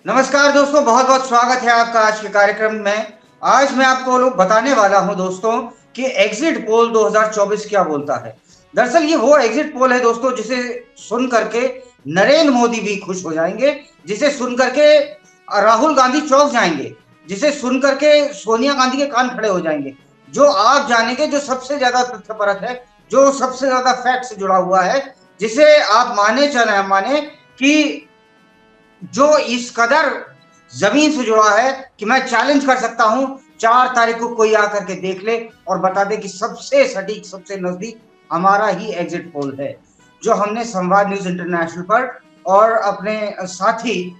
नमस्कार दोस्तों, बहुत बहुत स्वागत है आपका आज के कार्यक्रम में। आज मैं आपको बताने वाला हूं दोस्तों कि एग्जिट पोल 2024 क्या बोलता है। दरअसल ये वो एग्जिट पोल है दोस्तों जिसे सुन करके नरेंद्र मोदी भी खुश हो जाएंगे, जिसे सुन करके राहुल गांधी चौंक जाएंगे, जिसे सुन करके सोनिया गांधी के कान खड़े हो जाएंगे। जो आप जानेंगे, जो सबसे ज्यादा तथ्यपरक है, जो सबसे ज्यादा फैक्ट से जुड़ा हुआ है, जिसे आप माने चले माने कि जो इस कदर जमीन से जुड़ा है कि मैं चैलेंज कर सकता हूं 4 तारीख को कोई आकर के देख ले और बता दे कि सबसे सटीक, सबसे नजदीक हमारा ही एग्जिट पोल है, जो हमने संवाद न्यूज इंटरनेशनल पर और अपने साथी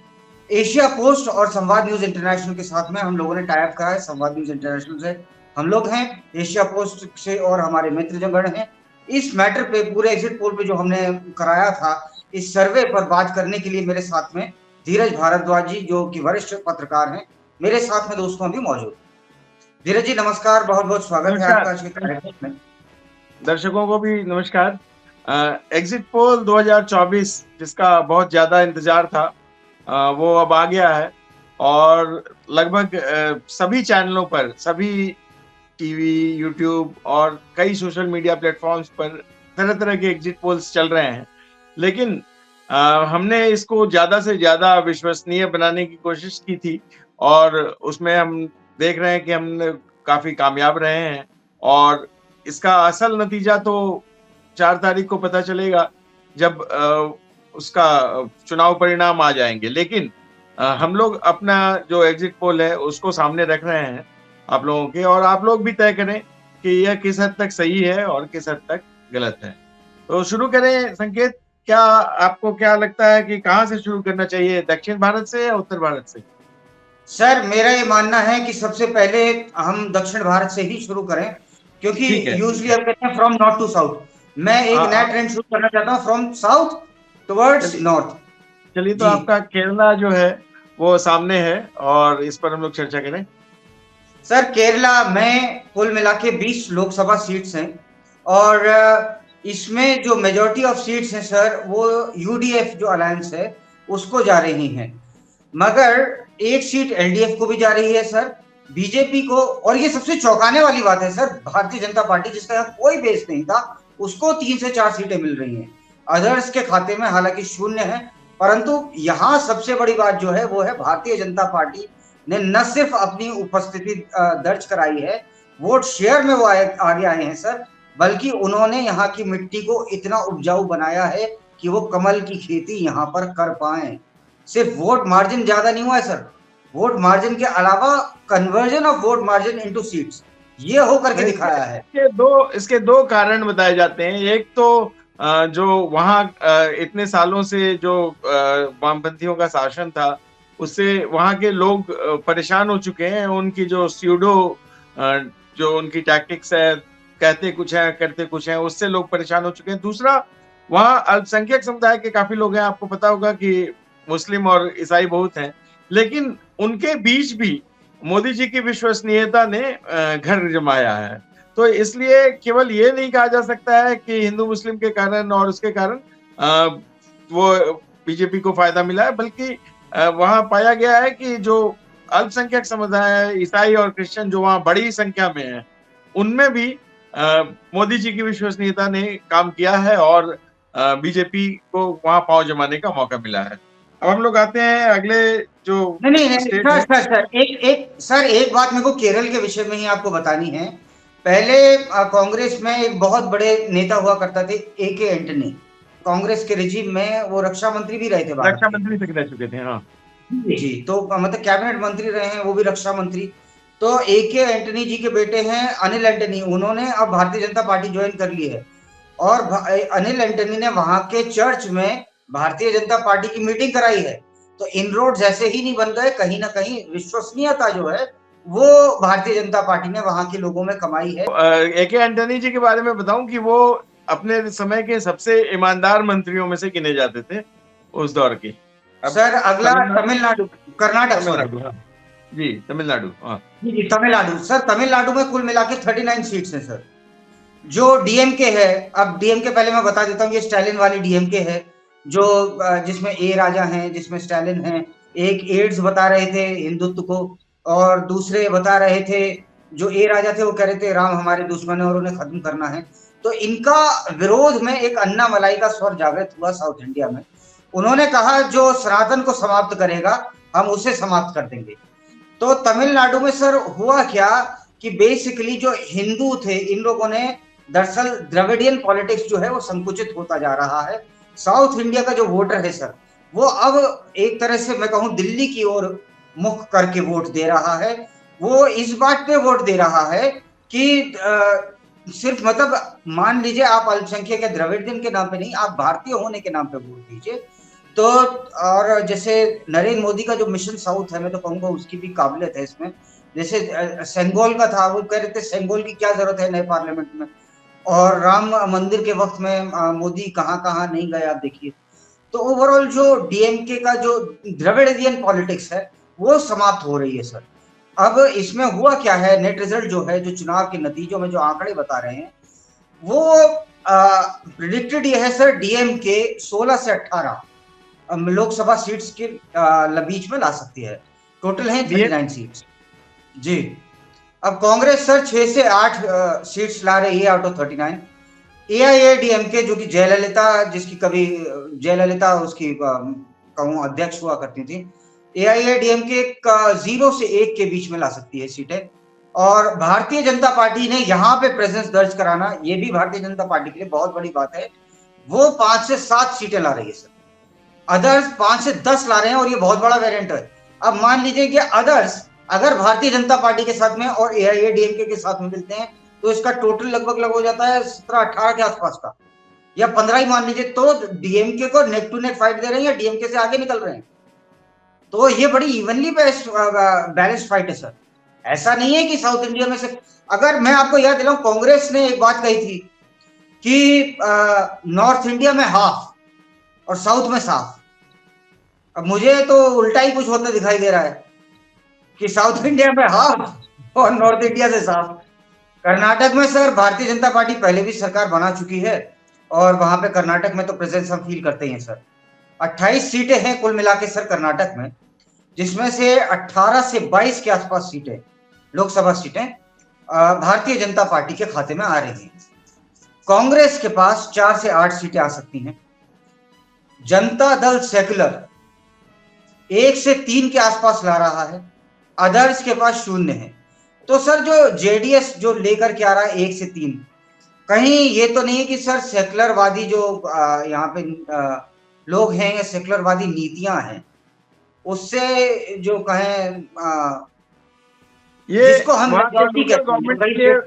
एशिया पोस्ट और संवाद न्यूज इंटरनेशनल के साथ में हम लोगों ने टाई अप करा है। संवाद न्यूज इंटरनेशनल से हम लोग हैं, एशिया पोस्ट से और हमारे मित्रगण हैं। इस मैटर पे, पूरे एग्जिट पोल पे जो हमने कराया था, इस सर्वे पर बात करने के लिए मेरे साथ में धीरज भारद्वाज जी, जो कि वरिष्ठ पत्रकार हैं, मेरे साथ में दोस्तों अभी मौजूद। धीरज जी नमस्कार, बहुत बहुत स्वागत है आपका आज के कार्यक्रम में। दर्शकों को भी नमस्कार। एग्जिट पोल 2024 जिसका बहुत ज्यादा इंतजार था, वो अब आ गया है और लगभग सभी चैनलों पर, सभी टीवी, यूट्यूब और कई सोशल मीडिया प्लेटफॉर्म्स पर तरह तरह के एग्जिट पोल्स चल रहे हैं। लेकिन हमने इसको ज्यादा से ज्यादा विश्वसनीय बनाने की कोशिश की थी और उसमें हम देख रहे हैं कि हम काफी कामयाब रहे हैं और इसका असल नतीजा तो 4 तारीख को पता चलेगा, जब उसका चुनाव परिणाम आ जाएंगे। लेकिन हम लोग अपना जो एग्जिट पोल है उसको सामने रख रहे हैं आप लोगों के, और आप लोग भी तय करें कि यह किस हद तक सही है और किस हद तक गलत है। तो शुरू करें संकेत, क्या आपको क्या लगता है कि कहाँ से शुरू करना चाहिए, दक्षिण भारत से या उत्तर भारत से? सर, मेरा ये मानना है कि सबसे पहले हम दक्षिण भारत से ही शुरू करें, क्योंकि यूजुअली हम कहते हैं फ्रॉम नॉर्थ टू साउथ। मैं एक नया ट्रेंड शुरू करना चाहता हूँ, फ्रॉम साउथ टुवर्ड्स नॉर्थ। चलिए, तो आपका केरला जो है वो सामने है और इस पर हम लोग चर्चा करें। सर, केरला में कुल मिला के 20 लोकसभा सीट्स हैं और इसमें जो मेजॉरिटी ऑफ सीट्स हैं सर, वो यूडीएफ जो अलायंस है उसको जा रही हैं, मगर एक सीट एलडीएफ को भी जा रही है सर, बीजेपी को। और ये सबसे चौंकाने वाली बात है सर, भारतीय जनता पार्टी, जिसका यहाँ कोई बेस नहीं था, उसको 3 से 4 सीटें मिल रही हैं। अदर्स के खाते में हालांकि शून्य है, परंतु यहाँ सबसे बड़ी बात जो है वो है भारतीय जनता पार्टी ने न सिर्फ अपनी उपस्थिति दर्ज कराई है, वोट शेयर में वो आगे आए हैं सर, बल्कि उन्होंने यहाँ की मिट्टी को इतना उपजाऊ बनाया है कि वो कमल की खेती यहाँ पर कर पाए। सिर्फ वोट मार्जिन ज्यादा नहीं हुआ है सर, वोट मार्जिन के अलावा conversion of vote margin into seats ये होकर के दिखाया है। इसके दो कारण बताए जाते हैं। एक तो जो वहाँ इतने सालों से जो वामपंथियों का शासन था, उससे वहाँ के लोग परेशान हो चुके हैं। उनकी जो स्यूडो जो उनकी टैक्टिक्स है, कहते कुछ है करते कुछ है, उससे लोग परेशान हो चुके हैं। दूसरा, वहाँ अल्पसंख्यक समुदाय के काफी लोग हैं। आपको पता होगा कि मुस्लिम और ईसाई बहुत हैं, लेकिन उनके बीच भी मोदी जी की विश्वसनीयता ने घर जमाया है। तो इसलिए केवल ये नहीं कहा जा सकता है कि हिंदू मुस्लिम के कारण और उसके कारण वो बीजेपी को फायदा मिला है, बल्कि वहां पाया गया है कि जो अल्पसंख्यक समुदाय है, ईसाई और क्रिश्चियन, जो वहां बड़ी संख्या में है, उनमें भी मोदी जी की विश्वसनीयता ने काम किया है और बीजेपी को वहां पांव जमाने का मौका मिला है। अब हम लोग आते हैं अगले जो नहीं सर, एक बात मेरे को केरल के विषय में ही आपको बतानी है। पहले कांग्रेस में एक बहुत बड़े नेता हुआ करता थे, AK एंटनी। कांग्रेस के रिजीम में वो रक्षा मंत्री भी रहे थे, रक्षा मंत्री तक रह चुके थे। हाँ जी, तो मतलब कैबिनेट मंत्री रहे हैं, वो भी रक्षा मंत्री। तो AK एंटनी जी के बेटे हैं अनिल एंटनी, उन्होंने अब भारतीय जनता पार्टी ज्वाइन कर ली है और अनिल एंटनी ने वहां के चर्च में भारतीय जनता पार्टी की मीटिंग कराई है। तो इनरोड्स ऐसे ही नहीं बन गए, कहीं ना कहीं विश्वसनीयता जो है वो भारतीय जनता पार्टी ने वहां के लोगों में कमाई है। AK एंटनी जी के बारे में बताऊं कि वो अपने समय के सबसे ईमानदार मंत्रियों में से गिने जाते थे उस दौर के। सर, अगला तमिलनाडु, कर्नाटक, जी तमिलनाडु, जी तमिलनाडु। सर, तमिलनाडु में कुल मिला के 39 सीट्स हैं सर, जो डीएमके है। अब डीएमके पहले मैं बता देता हूँ, ये स्टालिन वाली डीएमके है, जो जिसमें ए राजा हैं, जिसमें स्टालिन हैं, एक एड्स बता रहे थे हिंदुत्व को, और दूसरे बता रहे थे, जो ए राजा थे वो कह रहे थे राम हमारे दुश्मन है और उन्हें खत्म करना है। तो इनका विरोध में एक अन्ना मलाई का स्वर जागृत हुआ साउथ इंडिया में। उन्होंने कहा जो सनातन को समाप्त करेगा हम उसे समाप्त कर देंगे। तो तमिलनाडु में सर हुआ क्या कि बेसिकली जो हिंदू थे इन लोगों ने, दरअसल द्रविडियन पॉलिटिक्स जो है वो संकुचित होता जा रहा है। साउथ इंडिया का जो वोटर है सर, वो अब एक तरह से मैं कहूं दिल्ली की ओर मुख करके वोट दे रहा है। वो इस बात पे वोट दे रहा है कि सिर्फ मतलब मान लीजिए आप अल्पसंख्यक या द्रविडियन के नाम पे नहीं, आप भारतीय होने के नाम पे वोट दीजिए। तो और जैसे नरेंद्र मोदी का जो मिशन साउथ है, मैं तो कहूंगा उसकी भी काबिलियत है इसमें। जैसे सेंगोल का था, वो कह रहे थे सेंगोल की क्या जरूरत है नए पार्लियामेंट में, और राम मंदिर के वक्त में मोदी कहाँ कहाँ नहीं गए आप देखिए। तो ओवरऑल जो डीएमके का जो द्रविडियन पॉलिटिक्स है वो समाप्त हो रही है सर। अब इसमें हुआ क्या है, नेट रिजल्ट जो है, जो चुनाव के नतीजों में जो आंकड़े बता रहे हैं, वो प्रिडिक्टेड ये है सर, डीएमके 16 से 18 लोकसभा सीट्स के बीच में ला सकती है। टोटल है 39 सीट्स जी। अब कांग्रेस सर 6 से 8 सीट्स ला रही है आउट ऑफ 39। एआईएडीएमके जो कि जयललिता, जिसकी कभी जयललिता उसकी कहूँ अध्यक्ष हुआ करती थी, एआईएडीएमके 0 से 1 के बीच में ला सकती है सीटें। और भारतीय जनता पार्टी ने यहाँ पे प्रेजेंस दर्ज कराना, ये भी भारतीय जनता पार्टी के लिए बहुत बड़ी बात है। वो 5 से 7 सीटें ला रही है सर। अदर्स 5 से 10 ला रहे हैं, और ये बहुत बड़ा वेरिएंट है। अब मान लीजिए कि अदर्स अगर भारतीय जनता पार्टी के साथ में और एआईएडीएमके के साथ में मिलते हैं, तो इसका टोटल लगभग हो जाता है 17-18 के आसपास का, या 15 ही मान लीजिए। तो डीएमके को नेक टू नेक फाइट दे रहे हैं या डीएमके से आगे निकल रहे हैं। तो ये बड़ी इवनली बैलेंस्ड फाइट है सर। ऐसा नहीं है कि साउथ इंडिया में से, अगर मैं आपको याद दिलाऊं, कांग्रेस ने एक बात कही थी कि नॉर्थ इंडिया में हाफ और साउथ में साफ। अब मुझे तो उल्टा ही कुछ होता दिखाई दे रहा है कि साउथ इंडिया में हाफ और नॉर्थ इंडिया से साफ। कर्नाटक में सर भारतीय जनता पार्टी पहले भी सरकार बना चुकी है, और वहां पे कर्नाटक में तो प्रेजेंस हम फील करते ही हैं सर। 28 सीटें हैं कुल मिला के सर कर्नाटक में, जिसमें से 18 से 22 के आसपास सीटें, लोकसभा सीटें भारतीय जनता पार्टी के खाते में आ रही हैं। कांग्रेस के पास 4 से 8 सीटें आ सकती हैं। जनता दल सेकुलर 1 से 3 के आसपास ला रहा है। अदर्स के पास 0 है। तो सर जो जेडीएस जो लेकर के आ रहा है 1 से 3, कहीं ये तो नहीं है कि सर सेकुलरवादी जो यहाँ पे लोग हैं, या सेकुलरवादी नीतियां हैं, उससे जो कहें ये जिसको हम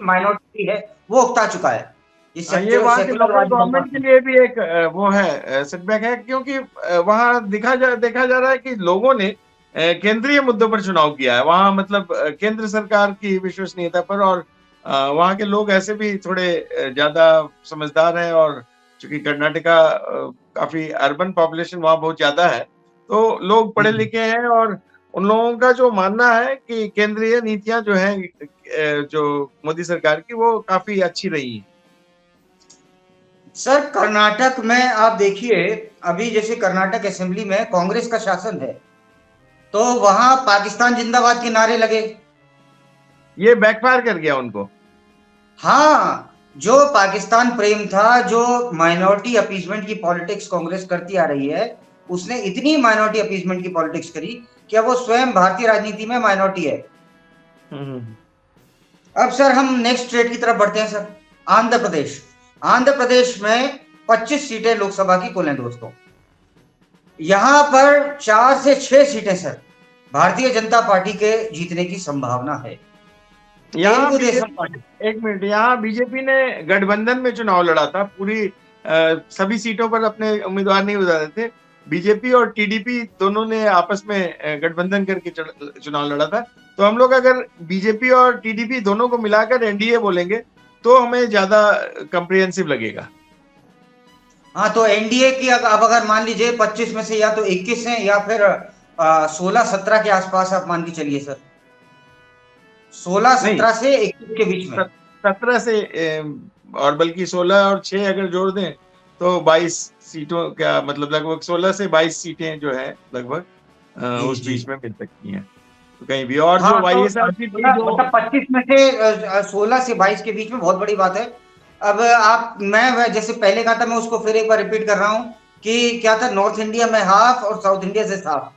माइनॉरिटी है वो उकता चुका है। ये वहाँ के लोकल गवर्नमेंट के लिए भी एक वो है, सेटबैक है, क्योंकि वहाँ देखा जा रहा है कि लोगों ने केंद्रीय मुद्दों पर चुनाव किया है वहाँ, मतलब केंद्र सरकार की विश्वसनीयता पर। और वहाँ के लोग ऐसे भी थोड़े ज्यादा समझदार हैं, और चूंकि कर्नाटका काफी अर्बन पॉपुलेशन वहाँ बहुत ज्यादा है, तो लोग पढ़े लिखे हैं, और उन लोगों का जो मानना है कि केंद्रीय नीतियां जो हैं जो मोदी सरकार की, वो काफी अच्छी रही है। सर कर्नाटक में आप देखिए, अभी जैसे कर्नाटक असेंबली में कांग्रेस का शासन है, तो वहां पाकिस्तान जिंदाबाद के नारे लगे। ये बैकफायर कर गया उनको। हाँ, जो पाकिस्तान प्रेम था, जो माइनॉरिटी अपीसमेंट की पॉलिटिक्स कांग्रेस करती आ रही है, उसने इतनी माइनॉरिटी अपीसमेंट की पॉलिटिक्स करी कि अब वो स्वयं भारतीय राजनीति में माइनॉरिटी है। अब सर हम नेक्स्ट स्टेट की तरफ बढ़ते हैं सर, आंध्र प्रदेश। आंध्र प्रदेश में 25 सीटें लोकसभा की कुल हैं दोस्तों। यहां पर 4 से 6 सीटें सर भारतीय जनता पार्टी के जीतने की संभावना है। एक मिनट, यहाँ बीजेपी ने गठबंधन में चुनाव लड़ा था, पूरी सभी सीटों पर अपने उम्मीदवार नहीं उतारे थे। बीजेपी और टीडीपी दोनों ने आपस में गठबंधन करके चुनाव लड़ा था। तो हम लोग अगर बीजेपी और टीडीपी दोनों को मिलाकर एनडीए बोलेंगे तो हमें ज्यादा कंप्रिहेंसिव लगेगा। हाँ, तो एनडीए की अब अगर मान लीजिए 25 में से या तो 21 हैं या फिर 16-17 के आसपास आप मान के चलिए सर, 16-17 से 21 के बीच में, 17 से और बल्कि 16 और 6 अगर जोड़ दें तो 22 सीटों का मतलब लगभग 16 से 22 सीटें जो है लगभग जी उस जी। बीच में मिल सकती हैं तो कहीं भी। और जो हाँ तो वाईएसआरसीपी जो मतलब 25 में से 16 से 22 के बीच में बहुत बड़ी बात है। अब आप मैं जैसे पहले कहा था, मैं उसको फिर एक बार रिपीट कर रहा हूँ कि क्या था, नॉर्थ इंडिया में हाफ और साउथ इंडिया से हाफ।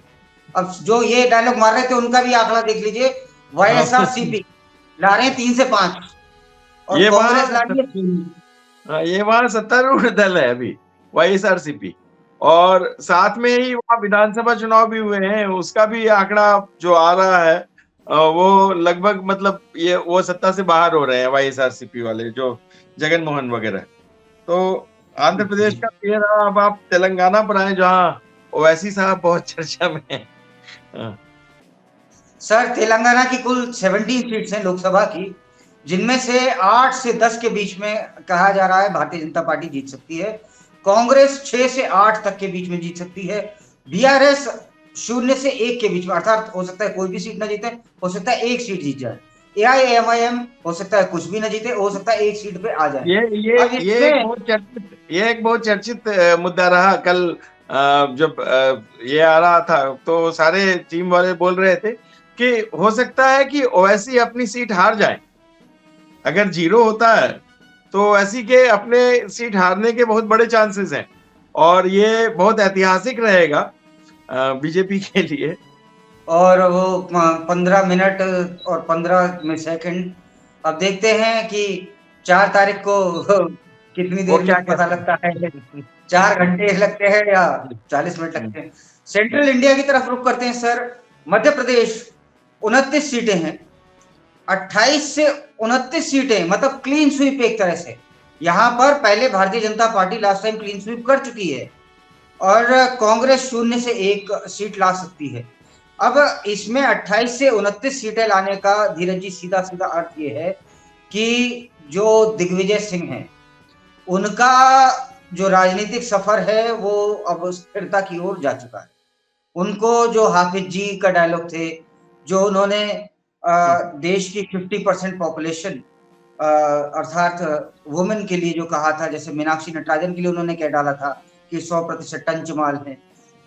अब जो ये डायलॉग मार रहे थे उनका भी आंकड़ा देख लीजिए, वाईएसआरसीपी ला रहे हैं 3 से 5 और ये कांग्रेस वहां ला रही है 3। ये वहां सत्तारूढ़ दल है अभी, वाईएसआरसीपी। और साथ में ही वहां विधानसभा चुनाव भी हुए हैं, उसका भी आंकड़ा जो आ रहा है वो लगभग मतलब ये वो सत्ता से बाहर हो रहे हैं वाईएसआरसीपी वाले, जो जगन मोहन वगैरह। तो आंध्र प्रदेश का ये रहा। अब आप तेलंगाना पर आए जहाँ ओवैसी साहब बहुत चर्चा में हैं। हाँ। सर तेलंगाना की कुल 17 सीट्स हैं लोकसभा की, जिनमें से 8 से 10 के बीच में कहा जा रहा है भारतीय जनता पार्टी जीत सकती है। कांग्रेस 6 से 8 तक के बीच में जीत सकती है। बीआरएस 0 से 1 के बीच में, अर्थात हो सकता है कोई भी सीट ना जीते, हो सकता है एक सीट जीत जाए। एआईएमआईएम हो सकता है कुछ भी ना जीते, हो सकता है एक सीट पे आ जाए। ये अब इसमें ये एक बहुत चर्चित मुद्दा रहा कल। जब ये आ रहा था तो सारे टीम वाले बोल रहे थे कि हो सकता है कि ओवैसी अपनी सीट हार जाए। अगर जीरो होता है तो ओवैसी के अपने सीट हारने के बहुत बड़े चांसेस हैं, और ये बहुत ऐतिहासिक रहेगा बीजेपी के लिए। और वो 15 मिनट और 15 सेकंड, अब देखते हैं कि 4 तारीख को कितनी वो देर क्या में पता कहते लगता है, हैं। 4 घंटे लगते हैं या 40 मिनट लगते हैं। सेंट्रल इंडिया की तरफ रुख करते हैं सर। मध्य प्रदेश 29 सीटें हैं, 28 से 29 सीटें, मतलब क्लीन स्वीप एक तरह से। यहां पर पहले Bharatiya Janata party last time clean sweep कर चुकी है और कांग्रेस 0 से 1 सीट ला सकती है। अब इसमें 28 से 29 सीटें लाने का धीरज जी सीधा सीधा अर्थ ये है कि जो दिग्विजय सिंह हैं, उनका जो राजनीतिक सफर है वो अब स्थिरता की ओर जा चुका है। उनको जो हाफिज जी का डायलॉग थे, जो उन्होंने देश की 50% पॉपुलेशन अर्थात वुमेन के लिए जो कहा था, जैसे मीनाक्षी नटराजन के लिए उन्होंने क्या डाला था कि 100% टंच माल है।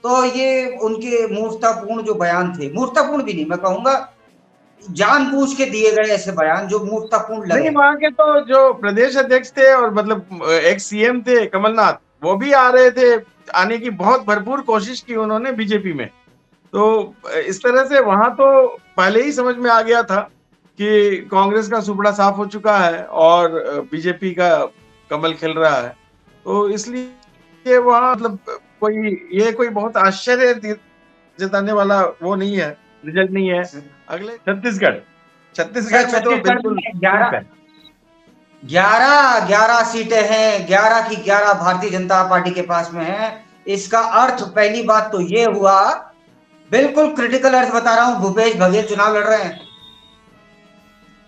तो ये उनके मूर्खतापूर्ण जो बयान थे, मूर्खतापूर्ण भी नहीं मैं कहूंगा, जानबूझ के दिए गए ऐसे बयान जो मूर्खतापूर्ण नहीं, लगे। वहां के तो जो प्रदेश अध्यक्ष थे और मतलब एक सीएम थे कमलनाथ, वो भी आ रहे थे, आने की बहुत भरपूर कोशिश की उन्होंने बीजेपी में। तो इस तरह से वहां तो पहले ही समझ में आ गया था कि कांग्रेस का सुपड़ा साफ हो चुका है और बीजेपी का कमल खिल रहा है। तो इसलिए वहां मतलब कोई बहुत आश्चर्य जताने वाला वो नहीं है, रिजल्ट नहीं है। अगले छत्तीसगढ़ सर छत्तीसगढ़ में तो छत्तीसगढ़ बिल्कुल में 11 है। 11 सीटें हैं, 11 की 11 भारतीय जनता पार्टी के पास में है। इसका अर्थ पहली बात तो ये हुआ, बिल्कुल क्रिटिकल अर्थ बता रहा हूं, भूपेश बघेल चुनाव लड़ रहे हैं,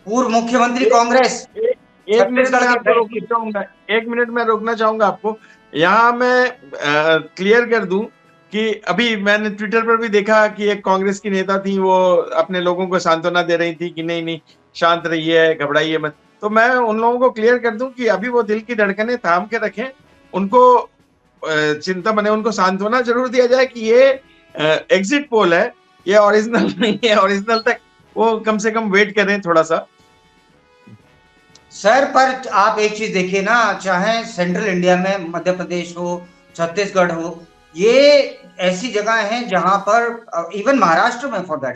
पूर्व मुख्यमंत्री एक, कांग्रेस एक, एक मिनट छत्तीसगढ़ में के आपको रोकना बेस्ट। चाहूंगा, 1 मिनट में रोकना चाहूंगा आपको। यहाँ मैं क्लियर कर दूं कि अभी मैंने ट्विटर पर भी देखा कि एक कांग्रेस की नेता थी, वो अपने लोगों को सांत्वना दे रही थी कि नहीं नहीं शांत रहिए, घबराइए मत। तो मैं उन लोगों को क्लियर कर दूं कि अभी वो दिल की धड़कनें थाम के रखें, उनको चिंता बने, उनको सांत्वना जरूर दिया जाए कि ये एग्जिट पोल है, ये ओरिजिनल नहीं है। ओरिजिनल तक वो कम से कम वेट करें थोड़ा सा। सर पर आप एक चीज देखिए ना, चाहे सेंट्रल इंडिया में मध्य प्रदेश हो, छत्तीसगढ़ हो, ये ऐसी जगह हैं जहां पर, इवन महाराष्ट्र में for that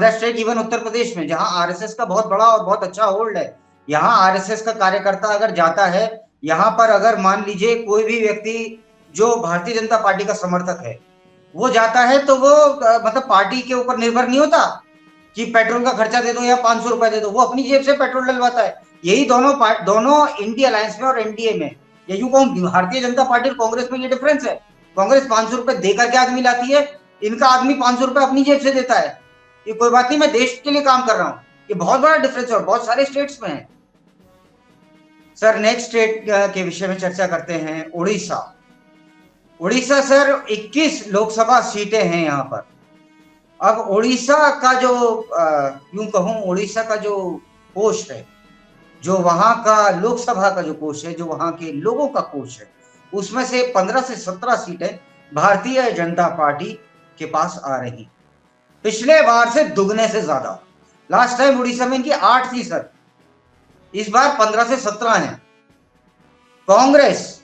state even Uttar Pradesh में, जहां आरएसएस का बहुत बड़ा और बहुत अच्छा होल्ड है। यहाँ आरएसएस का कार्यकर्ता अगर जाता है, यहाँ पर अगर मान लीजिए कोई भी व्यक्ति जो भारतीय जनता पार्टी का समर्थक है, वो जाता है तो वो मतलब पार्टी के ऊपर निर्भर नहीं होता कि पेट्रोल का खर्चा दे दो या 500 रुपए दे दो, वो अपनी जेब से पेट्रोल डलवाता है। यही दोनों इंडिया अलायंस में और एनडीए में, या यूं कहूं भारतीय जनता पार्टी और कांग्रेस में ये डिफरेंस है। कांग्रेस 500 रुपए देकर के आदमी लाती है, इनका आदमी 500 रुपए अपनी जेब से देता है। ये कोई बात नहीं, मैं देश के लिए काम कर रहा हूं, ये बहुत बड़ा डिफरेंस है और बहुत सारे स्टेट्स में है। सर नेक्स्ट स्टेट के विषय में चर्चा करते हैं, उड़ीसा। उड़ीसा सर 21 लोकसभा सीटें हैं यहाँ पर। अब उड़ीसा का जो यूं कहूं, उड़ीसा का जो कोष है, जो वहां का लोकसभा का जो कोष है, जो वहां के लोगों का कोष है, उसमें से 15 से 17 सीटें भारतीय जनता पार्टी के पास आ रही, पिछले बार से दुगने से ज्यादा। लास्ट टाइम उड़ीसा में इनकी 8 थी सर, इस बार 15 से 17 है। कांग्रेस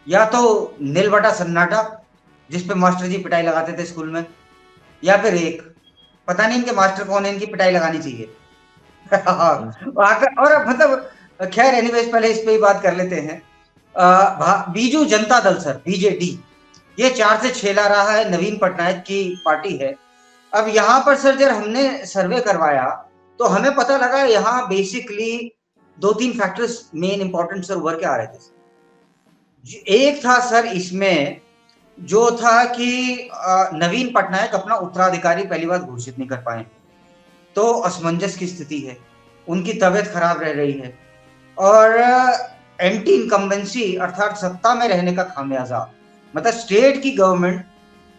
या तो नील बटा सन्नाटा, जिसपे मास्टर जी पिटाई लगाते थे स्कूल में, या फिर एक पता नहीं इनके मास्टर कौन है, इनकी पिटाई लगानी चाहिए। और मतलब खैर एनीवेज, पहले इस पे ही बात कर लेते हैं। बीजू जनता दल सर, बीजेडी, ये 4 से 6 ला रहा है, नवीन पटनायक की पार्टी है। अब यहाँ पर सर जब हमने सर्वे करवाया तो हमें पता लगा यहाँ basically 2-3 factors main important sir उभर के आ रहे थे। एक था सर इसमें जो था कि नवीन पटनायक अपना उत्तराधिकारी पहली बार घोषित नहीं कर पाए, तो असमंजस की स्थिति है, उनकी तबीयत खराब रह रही है, और एंटी इनकम्बेंसी अर्थात सत्ता में रहने का खामियाजा, मतलब स्टेट की गवर्नमेंट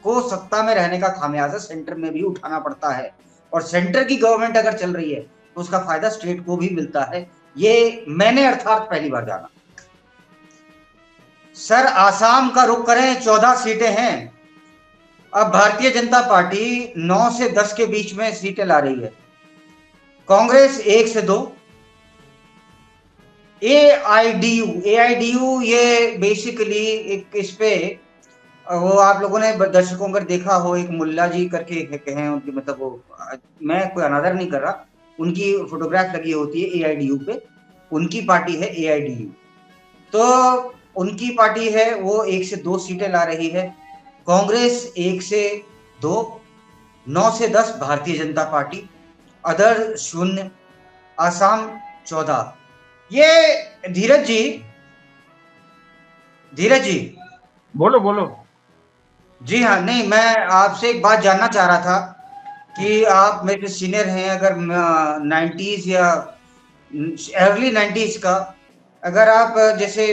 को सत्ता में रहने का खामियाजा सेंटर में भी उठाना पड़ता है, और सेंटर की गवर्नमेंट अगर चल रही है तो उसका फायदा स्टेट को भी मिलता है। ये मैंने अर्थात पहली बार जाना। सर आसाम का रुख करें, 14 सीटें हैं। अब भारतीय जनता पार्टी 9 से 10 के बीच में सीटें ला रही है, कांग्रेस 1 से 2, एआईडीयू ये बेसिकली एक, इस पे वो आप लोगों ने दर्शकों अगर देखा हो, एक मुल्ला जी करके हैं उनकी, मतलब वो, मैं कोई अनादर नहीं कर रहा, उनकी फोटोग्राफ लगी होती है एआईडीयू पे, उनकी पार्टी है एआईडीयू, तो उनकी पार्टी है वो 1 से 2 सीटें ला रही है। कांग्रेस 1 से 2, 9 से 10 भारतीय जनता पार्टी, अदर 0, आसाम 14। ये धीरज जी बोलो बोलो। जी हाँ, नहीं मैं आपसे एक बात जानना चाह रहा था कि आप मेरे सीनियर हैं, अगर 90s या अर्ली 90s का, अगर आप जैसे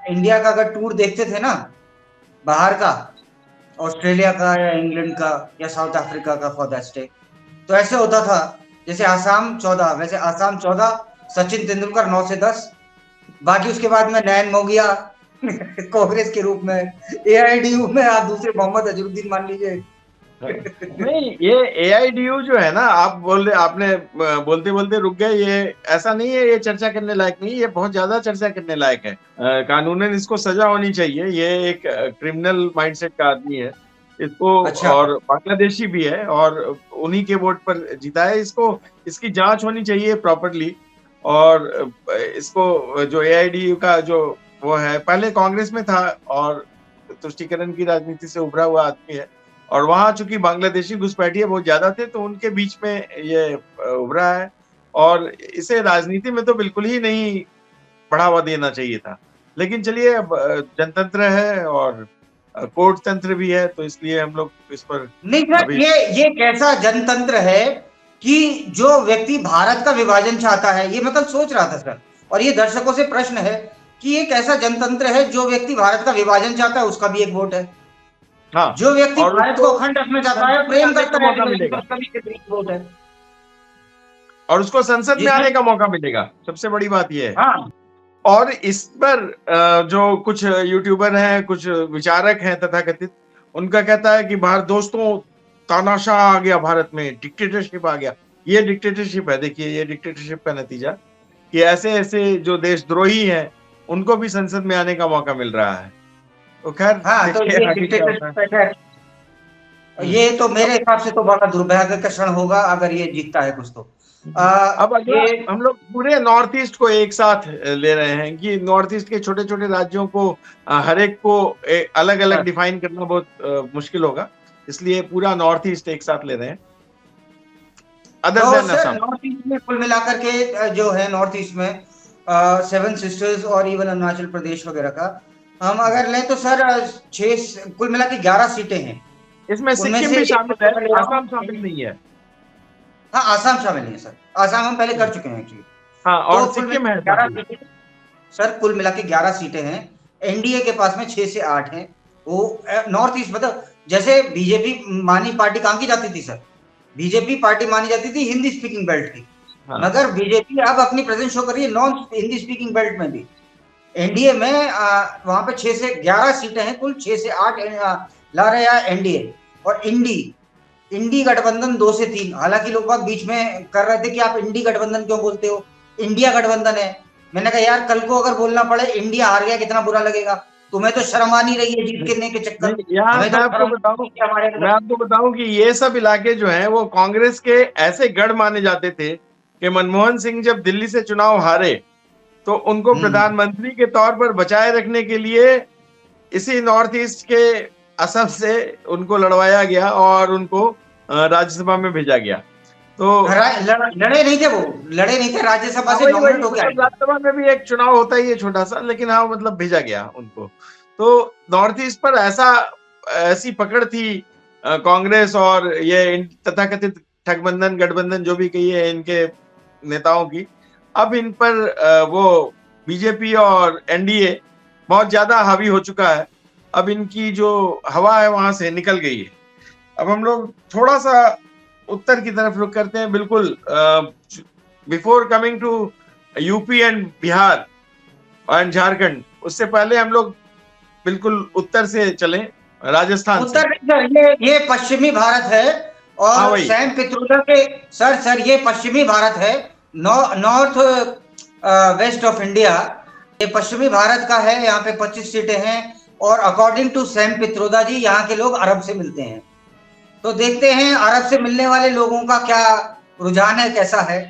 इंडिया का अगर टूर देखते थे ना, बाहर का, ऑस्ट्रेलिया का या इंग्लैंड का या साउथ अफ्रीका का फॉर दैट स्टे, तो ऐसे होता था जैसे आसाम 14, वैसे आसाम 14, सचिन तेंदुलकर 9 से 10, बाकी उसके बाद में नयन मोगिया कांग्रेस के रूप में, एआईडीयू में आप दूसरे मोहम्मद अजहरुद्दीन मान लीजिए। नहीं, ये एआईडीयू जो है ना, आपने बोलते बोलते रुक गए, ये ऐसा नहीं है, ये चर्चा करने लायक नहीं, ये बहुत ज्यादा चर्चा करने लायक है। कानूनन इसको सजा होनी चाहिए, ये एक क्रिमिनल माइंडसेट का आदमी है इसको। अच्छा। और बांग्लादेशी भी है और उन्हीं के वोट पर जीता है, इसकी जांच होनी चाहिए प्रॉपरली। और इसको जो एआईडीयू का जो वो है, पहले कांग्रेस में था और तुष्टीकरण की राजनीति से उभरा हुआ आदमी है, और वहां चूंकि बांग्लादेशी घुसपैठिए बहुत ज्यादा थे तो उनके बीच में ये उभरा है, और इसे राजनीति में तो बिल्कुल ही नहीं बढ़ावा देना चाहिए था। लेकिन चलिए, अब जनतंत्र है और कोर्ट तंत्र भी है, तो इसलिए हम लोग इस पर नहीं सर, ये कैसा जनतंत्र है कि जो व्यक्ति भारत का विभाजन चाहता है, ये मतलब सोच रहा था सर, और ये दर्शकों से प्रश्न है कि ये कैसा जनतंत्र है, जो व्यक्ति भारत का विभाजन चाहता है उसका भी एक वोट है, हाँ, जो व्यक्ति भारत को अखंड रखना चाहता है, प्रेम करता है, उसका भी एक वोट है, और उसको संसद में आने का मौका मिलेगा। सबसे बड़ी बात यह है। हाँ। और इस पर जो कुछ यूट्यूबर हैं, कुछ विचारक हैं तथाकथित, उनका कहता है कि भारत, दोस्तों, तानाशाह आ गया भारत में, डिक्टेटरशिप आ गया। ये डिक्टेटरशिप है, देखिए ये डिक्टेटरशिप का नतीजा कि ऐसे ऐसे जो देशद्रोही हैं उनको भी संसद में आने का मौका मिल रहा है। तो खैर, हाँ, तो ये डिक्टेटरशिप है। ये तो मेरे हिसाब से तो बड़ा दुर्भाग्य का क्षण होगा अगर ये जीतता है कुछ तो। अब अगर हम लोग पूरे नॉर्थ ईस्ट को एक साथ ले रहे हैं कि नॉर्थ ईस्ट के छोटे छोटे राज्यों को हर एक को अलग अलग डिफाइन करना बहुत मुश्किल होगा, इसलिए पूरा नॉर्थ ईस्ट एक साथ ले रहे हैं। नॉर्थ ईस्ट में कुल मिलाकर के जो है, नॉर्थ ईस्ट में 7 सिस्टर्स और इवन अरुणाचल प्रदेश वगैरह का हम अगर लें तो सर 6 कुल मिला के 11 सीटें हैं। इसमें सिक्किम भी शामिल है, आसाम शामिल नहीं है। हाँ, आसाम शामिल नहीं है सर, आसाम हम पहले कर चुके हैं एक्चुअली। हाँ, और तो सिक्किम है 11 सर, कुल मिला के 11 सीटें हैं। एनडीए के पास में 6 से 8 हैं। वो नॉर्थ ईस्ट, मतलब जैसे बीजेपी मानी पार्टी कहाँ की जाती थी सर, बीजेपी पार्टी मानी जाती थी हिंदी स्पीकिंग बेल्ट की। हाँ। मगर बीजेपी अब अपनी प्रेजेंस शो कर रही है नॉन हिंदी स्पीकिंग बेल्ट में भी। एनडीए में वहां पे 6 से 11 सीटें हैं, कुल 6 से 8 ला रहा है एनडीए, और इंडी इंडी गठबंधन 2 से 3। हालांकि लोग बाग बीच में कर रहे थे कि आप इंडी गठबंधन क्यों बोलते हो, इंडिया गठबंधन है। मैंने कहा यार कल को अगर बोलना पड़े इंडिया हार गया कितना बुरा लगेगा, तुम्हें तो शर्म आ नहीं रही है जीत गिरने के चक्कर में, यहाँ हमें तो मैं आपको बताऊं कि ये सब इलाके जो हैं वो कांग्रेस के ऐसे गढ़ माने जाते थे कि मनमोहन सिंह जब दिल्ली से चुनाव हारे तो उनको प्रधानमंत्री के तौर पर बचाए रखने के लिए इसी नॉर्थ ईस्ट के असम से उनको लड़वाया गया और उनको राज्यसभा में भेजा गया। तो लड़े नहीं थे वो, लड़े नहीं थे, राज्यसभा से नॉमिनेट होकर आए। राज्यसभा में भी एक चुनाव होता ही है छोटा सा, लेकिन हाँ मतलब भेजा गया उनको। तो नॉर्थ ईस्ट पर ऐसी पकड़ थी कांग्रेस और ये तथाकथित ठगबंधन गठबंधन जो भी कहिए इनके नेताओं की, अब इन पर वो बीजेपी और एनडीए बहुत ज्यादा हावी हो चुका है। अब इनकी जो हवा है वहां से निकल गई है। अब हम लोग थोड़ा सा उत्तर की तरफ रुख करते हैं। बिल्कुल before coming to UP and Bihar and Jharkhand, उससे पहले हम लोग बिल्कुल उत्तर से चलें, राजस्थान उत्तर ये पश्चिमी भारत है और सैम पित्रोदा के सर ये पश्चिमी भारत है, नॉर्थ वेस्ट ऑफ इंडिया, ये पश्चिमी भारत का है। यहाँ पे 25 सीटें हैं और अकॉर्डिंग टू सैम पित्रोदा जी यहाँ के लोग अरब से मिलते हैं। तो देखते हैं अरब से मिलने वाले लोगों का क्या रुझान है, कैसा है।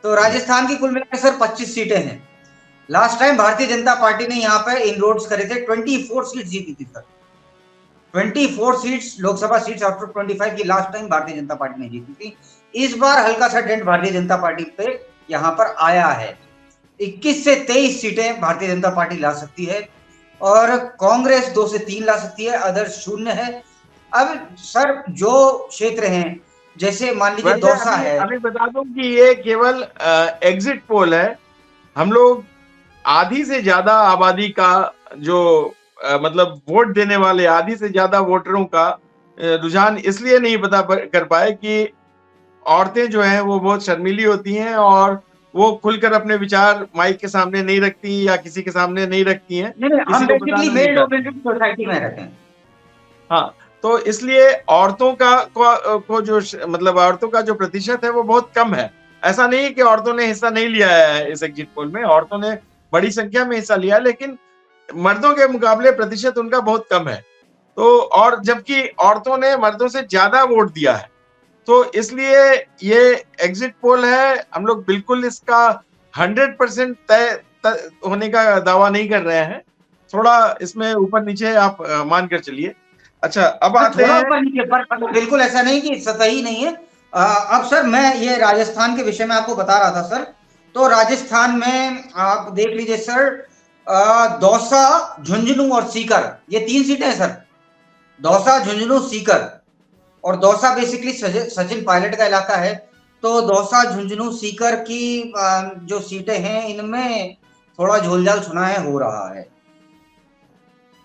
तो राजस्थान की कुल मिलाकर सर 25 सीटें हैं। Last time Bharatiya Janata party ने यहाँ पर इनरोड्स करे थे, 24 सीट जीती थी sir, 24 seats Lok Sabha seats out of 25 की last time Bharatiya Janata party ने जीती थी। इस बार हल्का सा डेंट भारतीय जनता पार्टी पे यहाँ पर आया है। 21 से 23 सीटें भारतीय जनता पार्टी ला सकती है और कांग्रेस 2 से 3 ला सकती है, अदर्स 0 है। अब सर जो क्षेत्र हैं जैसे मान लीजिए दौसा है, अभी बता दूं कि ये केवल एग्जिट पोल है। हम लोग आधी से ज्यादा आबादी का जो मतलब वोट देने वाले आधी से ज्यादा वोटरों का रुझान इसलिए नहीं पता कर पाए कि औरतें जो हैं वो बहुत शर्मीली होती हैं और वो खुलकर अपने विचार माइक के सामने नहीं रखती या किसी के सामने नहीं रखती हैं। हम बेसिकली मेल डोमिनेटेड सोसाइटी में रहते हैं। हाँ, तो इसलिए औरतों को जो मतलब औरतों का जो प्रतिशत है वो बहुत कम है। ऐसा नहीं है कि औरतों ने हिस्सा नहीं लिया है इस एग्जिट पोल में, औरतों ने बड़ी संख्या में हिस्सा लिया, लेकिन मर्दों के मुकाबले प्रतिशत उनका बहुत कम है। तो और जबकि औरतों ने मर्दों से ज्यादा वोट दिया है, तो इसलिए ये एग्जिट पोल है। हम लोग बिल्कुल इसका 100% तय होने का दावा नहीं कर रहे हैं, थोड़ा इसमें ऊपर नीचे आप मानकर चलिए। अच्छा, अब आते हैं ऊपर नीचे पर बिल्कुल ऐसा नहीं कि सतही नहीं है। अब सर मैं ये राजस्थान के विषय में आपको बता रहा था सर। तो राजस्थान में आप देख लीजिए सर, दौसा, झुंझुनू और सीकर, ये 3 सीटें हैं सर। दौसा, झुंझुनू, सीकर। और दौसा बेसिकली सचिन पायलट का इलाका है। तो दौसा, झुंझुनू, सीकर की जो सीटें हैं इनमें थोड़ा झोलझाल सुना है हो रहा है।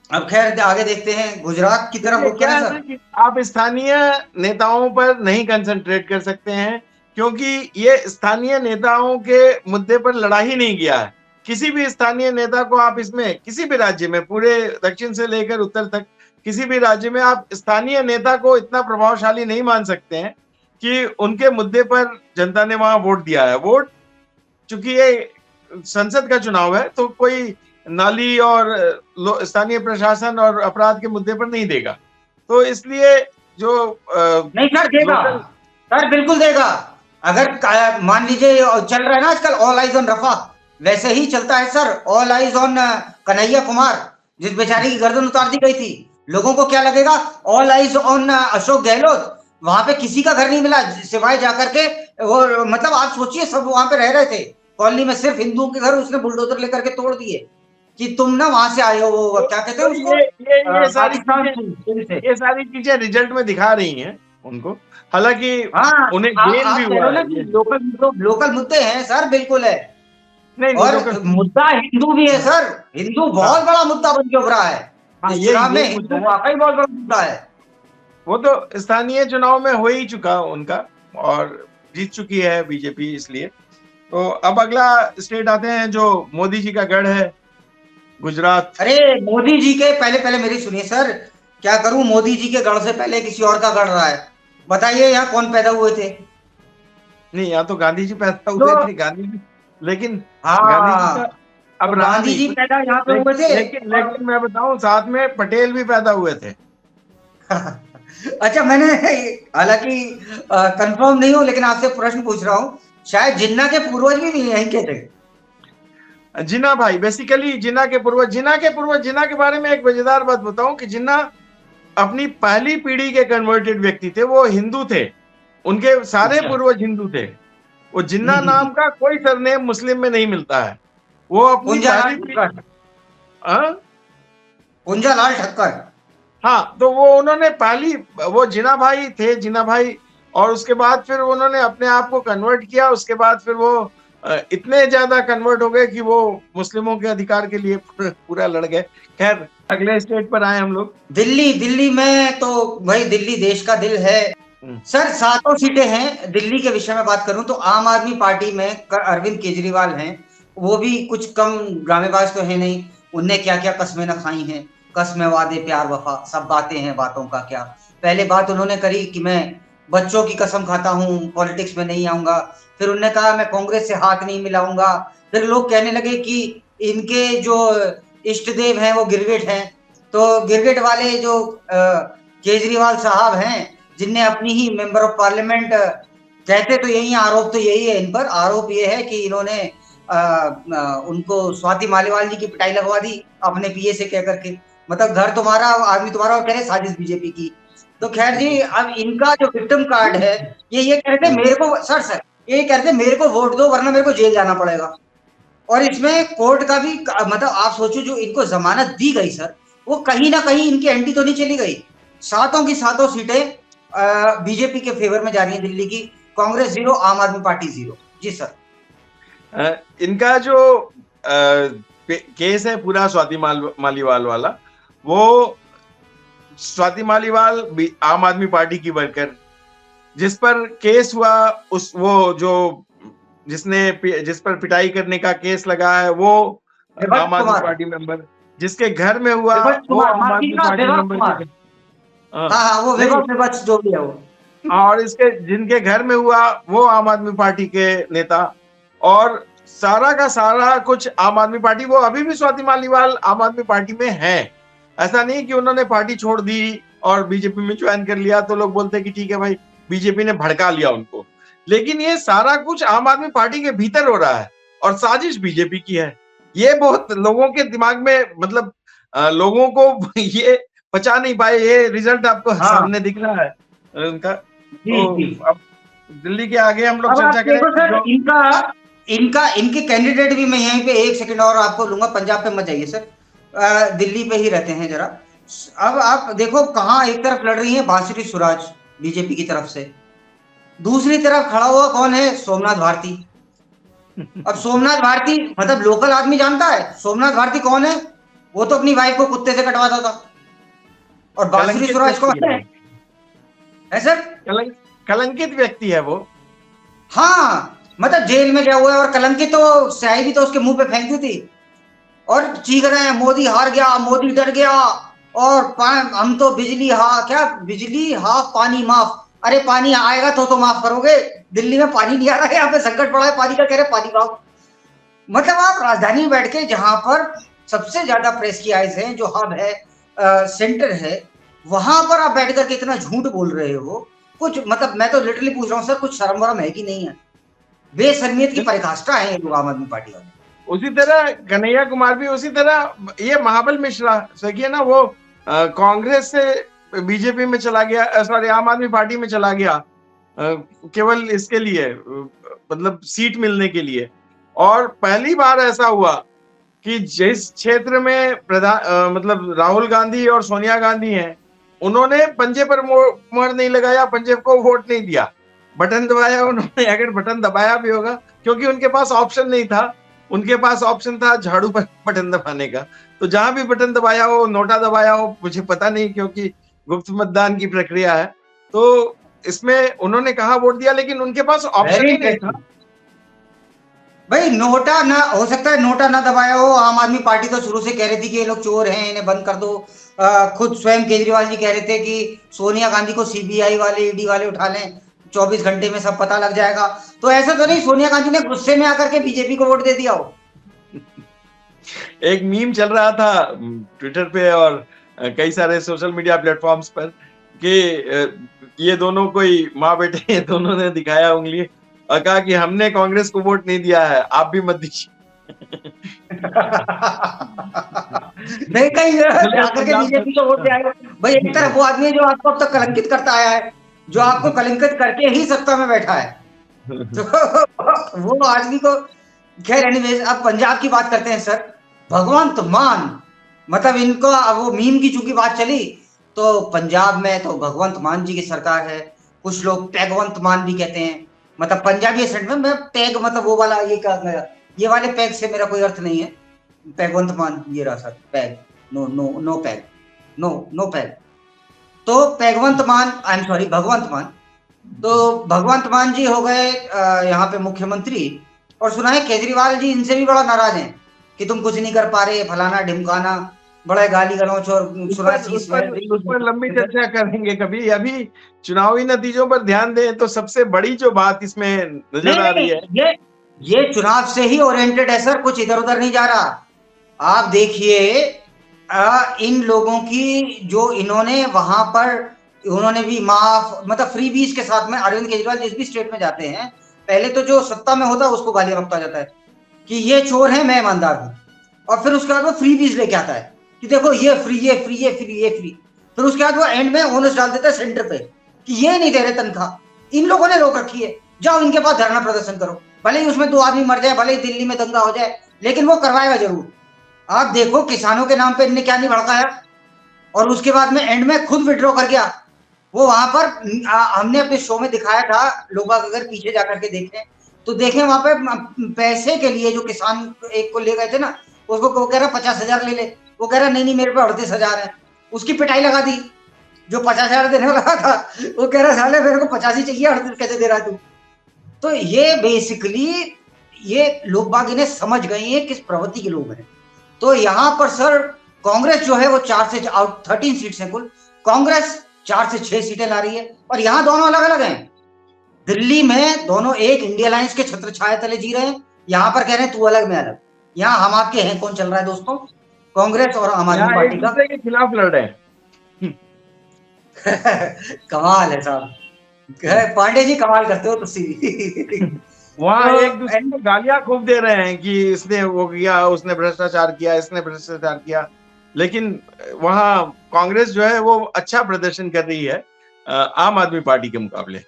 अब खैर आगे देखते हैं गुजरात की तरफ। क्या है कि आप स्थानीय नेताओं पर नहीं कंसंट्रेट कर सकते हैं, क्योंकि ये स्थानीय नेताओं के मुद्दे पर लड़ा ही नहीं गया है। किसी भी स्थानीय नेता को आप इसमें किसी भी राज्य में, पूरे दक्षिण से लेकर उत्तर तक किसी भी राज्य में आप स्थानीय नेता को इतना प्रभावशाली नहीं मान सकते हैं कि उनके मुद्दे पर जनता ने वहां वोट दिया है। वोट, चूंकि ये संसद का चुनाव है, तो कोई नाली और स्थानीय प्रशासन और अपराध के मुद्दे पर नहीं देगा। तो इसलिए जो नहीं सर देगा, सर बिल्कुल देगा। अगर मान लीजिए चल रहा है ना आजकल ऑल आइज ऑन रफा, वैसे ही चलता है sir. All eyes on Kanhaiya Kumar, जिस बेचारी की गर्दन उतार दी गई थी, लोगों को क्या लगेगा? All eyes on Ashok Gehlot, वहां पे किसी का घर नहीं मिला सिवाय जाकर के वो, मतलब आप सोचिए सब वहां पे रह रहे थे कॉलोनी में, सिर्फ हिंदुओं के घर उसने बुलडोजर लेकर के तोड़ दिए कि तुम ना वहां से आए हो, वो क्या कहते हैं उसको, ये सारी चीजें रिजल्ट में दिखा रही हैं उनको। हालांकि उन्हें गेन भी हुआ है। लोकल मुद्दे हैं सर, बिल्कुल है। नहीं, और मुद्दा हिंदू भी है सर, हिंदू बहुत बड़ा मुद्दा बन के उभरा है। चुनाव में हिंदू वाकई बहुत बड़ा मुद्दा है। वो तो स्थानीय चुनाव में हो ही चुका उनका और जीत चुकी है बीजेपी, इसलिए। तो अब अगला स्टेट आते हैं जो मोदी जी का गढ़ है, गुजरात। अरे मोदी जी के पहले मेरी सुनिए सर, क्या करूं, मोदी जी के गढ़ से पहले किसी और का गढ़ रहा है। बताइए यहाँ कौन पैदा हुए थे? नहीं, यहाँ तो गांधी जी पैदा तो हुए थे, गांधी जी, लेकिन गांधी जी का हाँ, अब तो रहा गांधी नहीं जी कुछ। पैदा यहाँ पे हुए लेकिन थे। लेकिन और लेकिन मैं बताऊं, साथ में पटेल भी पैदा हुए थे। अच्छा, मैंने हालांकि कंफर्म नहीं हूं, लेकिन आपसे प्रश्न पूछ रहा हूँ, शायद जिन्ना के पूर्वज भी नहीं यहीं के थे। जिन्ना भाई, बेसिकली जिन्ना के बारे में एक मजेदार बात बताऊं कि जिन्ना अपनी पहली पीढ़ी के कन्वर्टेड व्यक्ति थे, वो हिंदू थे, उनके सारे अच्छा। पूर्वज हिंदू थे। वो जिन्ना नाम का कोई सरनेम मुस्लिम में नहीं मिलता है। वो अपनी कुंजालाल पहली पीढ़ी, ठक्कर। हाँ कुंजालाल ठक्कर। हाँ, तो वो उन्होंने पहली, वो जिन्ना भाई थे, जिन्ना भाई, और उसके बाद फिर उन्होंने अपने आप को कन्वर्ट किया। उसके बाद फिर वो इतने ज्यादा कन्वर्ट हो गए कि वो मुस्लिमों के अधिकार के लिए पूरा लड़ गए। खैर, अगले स्टेट पर आए हम लोग। दिल्ली, दिल्ली में तो भाई दिल्ली देश का दिल है हम्म, सर। 7 सीटें हैं। दिल्ली के विषय में बात करूं तो आम आदमी पार्टी में अरविंद केजरीवाल हैं। वो भी कुछ कम ड्रामेबाज तो है नहीं। उनने क्या क्या कस्में न खाई हैं, कस्में वादे प्यार वफा, सब बातें हैं बातों का क्या। पहले बात उन्होंने करी कि मैं बच्चों की कसम खाता हूं, पॉलिटिक्स में नहीं आऊंगा। फिर उन्होंने कहा मैं कांग्रेस से हाथ नहीं मिलाऊंगा। फिर लोग कहने लगे कि इनके जो इष्ट देव हैं वो गिरगिट हैं। तो गिरगिट वाले जो केजरीवाल साहब हैं, जिनने अपनी ही मेंबर ऑफ पार्लियामेंट, कहते तो यही, आरोप तो यही है इन पर, आरोप ये है कि इन्होंने उनको स्वाति मालीवाल जी की पिटाई लगवा दी अपने पीए से कह करके। मतलब घर तुम्हारा आदमी तुम्हारा, और कह रहे साजिश बीजेपी की। तो खैर जी, अब इनका जो विक्टिम कार्ड है, ये कह रहे थे मेरे को, सर ये कह रहे थे मेरे को वोट दो वरना मेरे को जेल जाना पड़ेगा। और इसमें कोर्ट का भी मतलब आप सोचो, जो इनको जमानत दी गई सर, वो कहीं ना कहीं इनकी एंटी तो नहीं चली गई। 7 की 7 सीटें बीजेपी के फेवर में जा रही है दिल्ली की। कांग्रेस 0, आम आदमी पार्टी 0। जी सर। इनका जो केस है पूरा स्वाति मालीवाल वाला, वो स्वाति मालीवाल आम आदमी पार्टी की वर्कर, जिस पर केस हुआ, वो जो जिस पर पिटाई करने का केस लगा है, वो विभत्स आम आदमी कुमार। पार्टी मेंबर, जिसके घर में हुआ विभत्स वो कुमार, आम माफी आदमी का पार्टी विभत्स मेंबर कुमार। के थे। हाँ, हाँ हाँ, वो नहीं, विभत्स जो भी है वो। और इसके जिनके घर में हुआ वो आम आदमी पार्टी के नेता, और सारा का सारा कुछ आम आदमी पार्टी। वो अभी भी स्वाति मालीवाल आम आदमी पार्टी में है। ऐसा नहीं कि उन्होंने पार्टी छोड़ दी और बीजेपी में ज्वाइन कर लिया, तो लोग बोलते हैं कि ठीक है भाई, बीजेपी ने भड़का लिया उनको। लेकिन ये सारा कुछ आम आदमी पार्टी के भीतर हो रहा है, और साजिश बीजेपी की है। ये बहुत लोगों के दिमाग में, मतलब लोगों को ये पचा नहीं पाए। ये रिजल्ट आपको हाँ सामने दिख रहा है उनका। जी तो जी। अब दिल्ली के आगे हम लोग अब आप चर्चा करें देखो सर, जो। इनका इनका इनके कैंडिडेट भी मैं यहीं पे 1 सेकंड और आपको लूंगा, पंजाब पे मत जाइए सर। दिल्ली पे ही रहते हैं जरा। अब आप देखो कहाँ एक तरफ लड़ रही है बांसुरी सुराज बीजेपी की तरफ से, दूसरी तरफ खड़ा हुआ कौन है? सोमनाथ भारती। अब सोमनाथ भारती मतलब लोकल आदमी जानता है सोमनाथ भारती कौन है? वो तो अपनी वाइफ को कुत्ते से कटवाता था। और बांसुरी कलंकित सुराज व्यक्ति कौन है है? वो। है सर? कलंकित व्यक्ति है वो। हाँ, मतलब जेल में गया हुआ है, और कलंकित तो स्याही भी तो उसके मुंह पे फेंक दी थी। और चीख रहे हैं मोदी हार गया, मोदी डर गया। और हम तो बिजली क्या बिजली हाफ पानी माफ। अरे पानी आएगा तो माफ करोगे। दिल्ली में पानी नहीं आ रहा है, यहाँ पे संकट पड़ा है पानी का, कह रहे पानी माफ। मतलब आप राजधानी में बैठ के, जहां पर सबसे ज्यादा प्रेस की आइज है, जो हब है, सेंटर है, वहां पर आप बैठ करके इतना झूठ बोल रहे हो। कुछ मतलब मैं तो लिटरली पूछ रहा हूँ सर, कुछ शर्म वरम है कि नहीं है? बेशर्मियत की पराकाष्ठा है ये लोग आम आदमी पार्टी वाले। उसी तरह कन्हैया कुमार भी, उसी तरह ये महाबल मिश्रा सही है ना, वो कांग्रेस से बीजेपी में चला गया, सॉरी आम आदमी पार्टी में चला गया, केवल इसके लिए, मतलब सीट मिलने के लिए। और पहली बार ऐसा हुआ कि जिस क्षेत्र में मतलब राहुल गांधी और सोनिया गांधी हैं, उन्होंने पंजे पर मोहर नहीं लगाया, पंजे को वोट नहीं दिया, बटन दबाया उन्होंने। अगर बटन दबाया भी होगा, क्योंकि उनके पास ऑप्शन नहीं था, उनके पास ऑप्शन था झाड़ू पर बटन दबाने का। तो जहां भी बटन दबाया हो, नोटा दबाया हो, मुझे पता नहीं, क्योंकि गुप्त मतदान की प्रक्रिया है। तो इसमें उन्होंने कहा वोट दिया, लेकिन उनके पास ऑप्शन ही नहीं था। भाई नोटा ना हो सकता है, नोटा ना दबाया हो। आम आदमी पार्टी तो शुरू से कह रही थी कि ये लोग चोर हैं, इन्हें बंद कर दो। खुद स्वयं केजरीवाल जी कह रहे थे कि सोनिया गांधी को सीबीआई वाले, ईडी वाले उठा लें, 24 घंटे में सब पता लग जाएगा। तो ऐसा तो नहीं सोनिया गांधी ने गुस्से में आकर के बीजेपी को वोट दे दिया हो? एक मीम चल रहा था ट्विटर पे और कई सारे सोशल मीडिया प्लेटफॉर्म्स पर कि ये दोनों कोई माँ बेटे ये दोनों ने दिखाया उंगली और कहा कि हमने कांग्रेस को वोट नहीं दिया है, आप भी मत दीजिए। नहीं, कहीं आकर के बीजेपी को वोट दिया। भाई एक तरफ वो आदमी है जो आपको अब तक कलंकित करता आया है, जो आपको कलंकित करके ही सत्ता में बैठा है, तो वो आदमी को। खैर एनीवेज, अब पंजाब की बात करते हैं सर। भगवंत मान, मतलब इनको अब वो मीम की चूंकि बात चली, तो पंजाब में तो भगवंत मान जी की सरकार है। कुछ लोग पैगवंत मान भी कहते हैं, मतलब पंजाबी एक्सेंट में। मैं पैग मतलब वो वाला, ये वाले पैग से मेरा कोई अर्थ नहीं है। पैगवंत मान ये रहा sir, peg, no no no peg, no no peg. तो पैगवंत मान, आई एम सॉरी, भगवंत मान। तो भगवंत मान जी हो गए यहाँ पे मुख्यमंत्री। और सुना है केजरीवाल जी इनसे भी बड़ा नाराज हैं कि तुम कुछ नहीं कर पा रहे, फलाना ढिमकाना, बड़ा गाली गलौच और सुना चीज है। उस पर लंबी चर्चा करेंगे कभी। अभी चुनावी नतीजों पर ध्यान दें तो सबसे बड़ी जो बात इसमें नजर आ रही है, ये चुनाव से ही ओरिएंटेड है सर, कुछ इधर उधर नहीं जा रहा। आप देखिए इन लोगों की जो इन्होंने वहां पर, उन्होंने भी माफ, मतलब फ्री बीज के साथ में अरविंद केजरीवाल जिस भी स्टेट में जाते हैं, पहले तो जो सत्ता में होता है उसको गालियां बकता जाता है कि ये चोर है, मैं ईमानदार हूं। और फिर उसके बाद वो फ्री बीज लेके आता है कि देखो ये फ्री, ये फ्री, ये फ्री, ये फ्री। फिर उसके बाद वो एंड में ओनस डाल देता है सेंटर पे कि ये नहीं दे रहे तनख्वाह, इन लोगों ने रोक रखी है, जाओ इनके पास धरना प्रदर्शन करो। भले ही उसमें 2 आदमी मर जाए, भले ही दिल्ली में दंगा हो जाए, लेकिन वो करवाएगा जरूर। आप देखो किसानों के नाम पे इनने क्या नहीं भड़काया, और उसके बाद में एंड में खुद विड्रॉ कर गया। वो वहां पर हमने अपने शो में दिखाया था, लोग अगर पीछे जाकर के देखें तो देखें, वहां पे पैसे के लिए जो किसान एक को ले गए थे ना, उसको वो कह रहा 50,000 ले ले, वो कह रहा नहीं नहीं मेरे पे 38,000 है। उसकी पिटाई लगा दी। जो 50,000 देने वाला था वो कह रहा साले मेरे को 50 ही चाहिए, 38 कैसे दे रहा तू? तो ये बेसिकली ये लोग बाग इन्हें समझ गए हैं किस प्रवृत्ति के लोग हैं। तो यहाँ पर सर कांग्रेस जो है वो 4 से 13 सीट्स हैं कुल। कांग्रेस 4 से 6 सीटें ला रही है, और यहाँ दोनों अलग अलग हैं। दिल्ली में दोनों एक इंडिया अलायंस के छत्र छाया तले जी रहे हैं, यहाँ पर कह रहे हैं तू अलग मैं अलग। यहाँ हम आपके हैं कौन चल रहा है दोस्तों? कांग्रेस और आम आदमी पार्टी का के खिलाफ लड़ रहे हैं। कमाल है साहब, पांडे जी कमाल करते हो तुम। वहां एक दूसरे को गालियां खूब दे रहे हैं कि इसने वो किया, उसने भ्रष्टाचार किया, इसने भ्रष्टाचार किया, लेकिन वहां कांग्रेस जो है वो अच्छा प्रदर्शन कर रही है आम आदमी पार्टी के मुकाबले।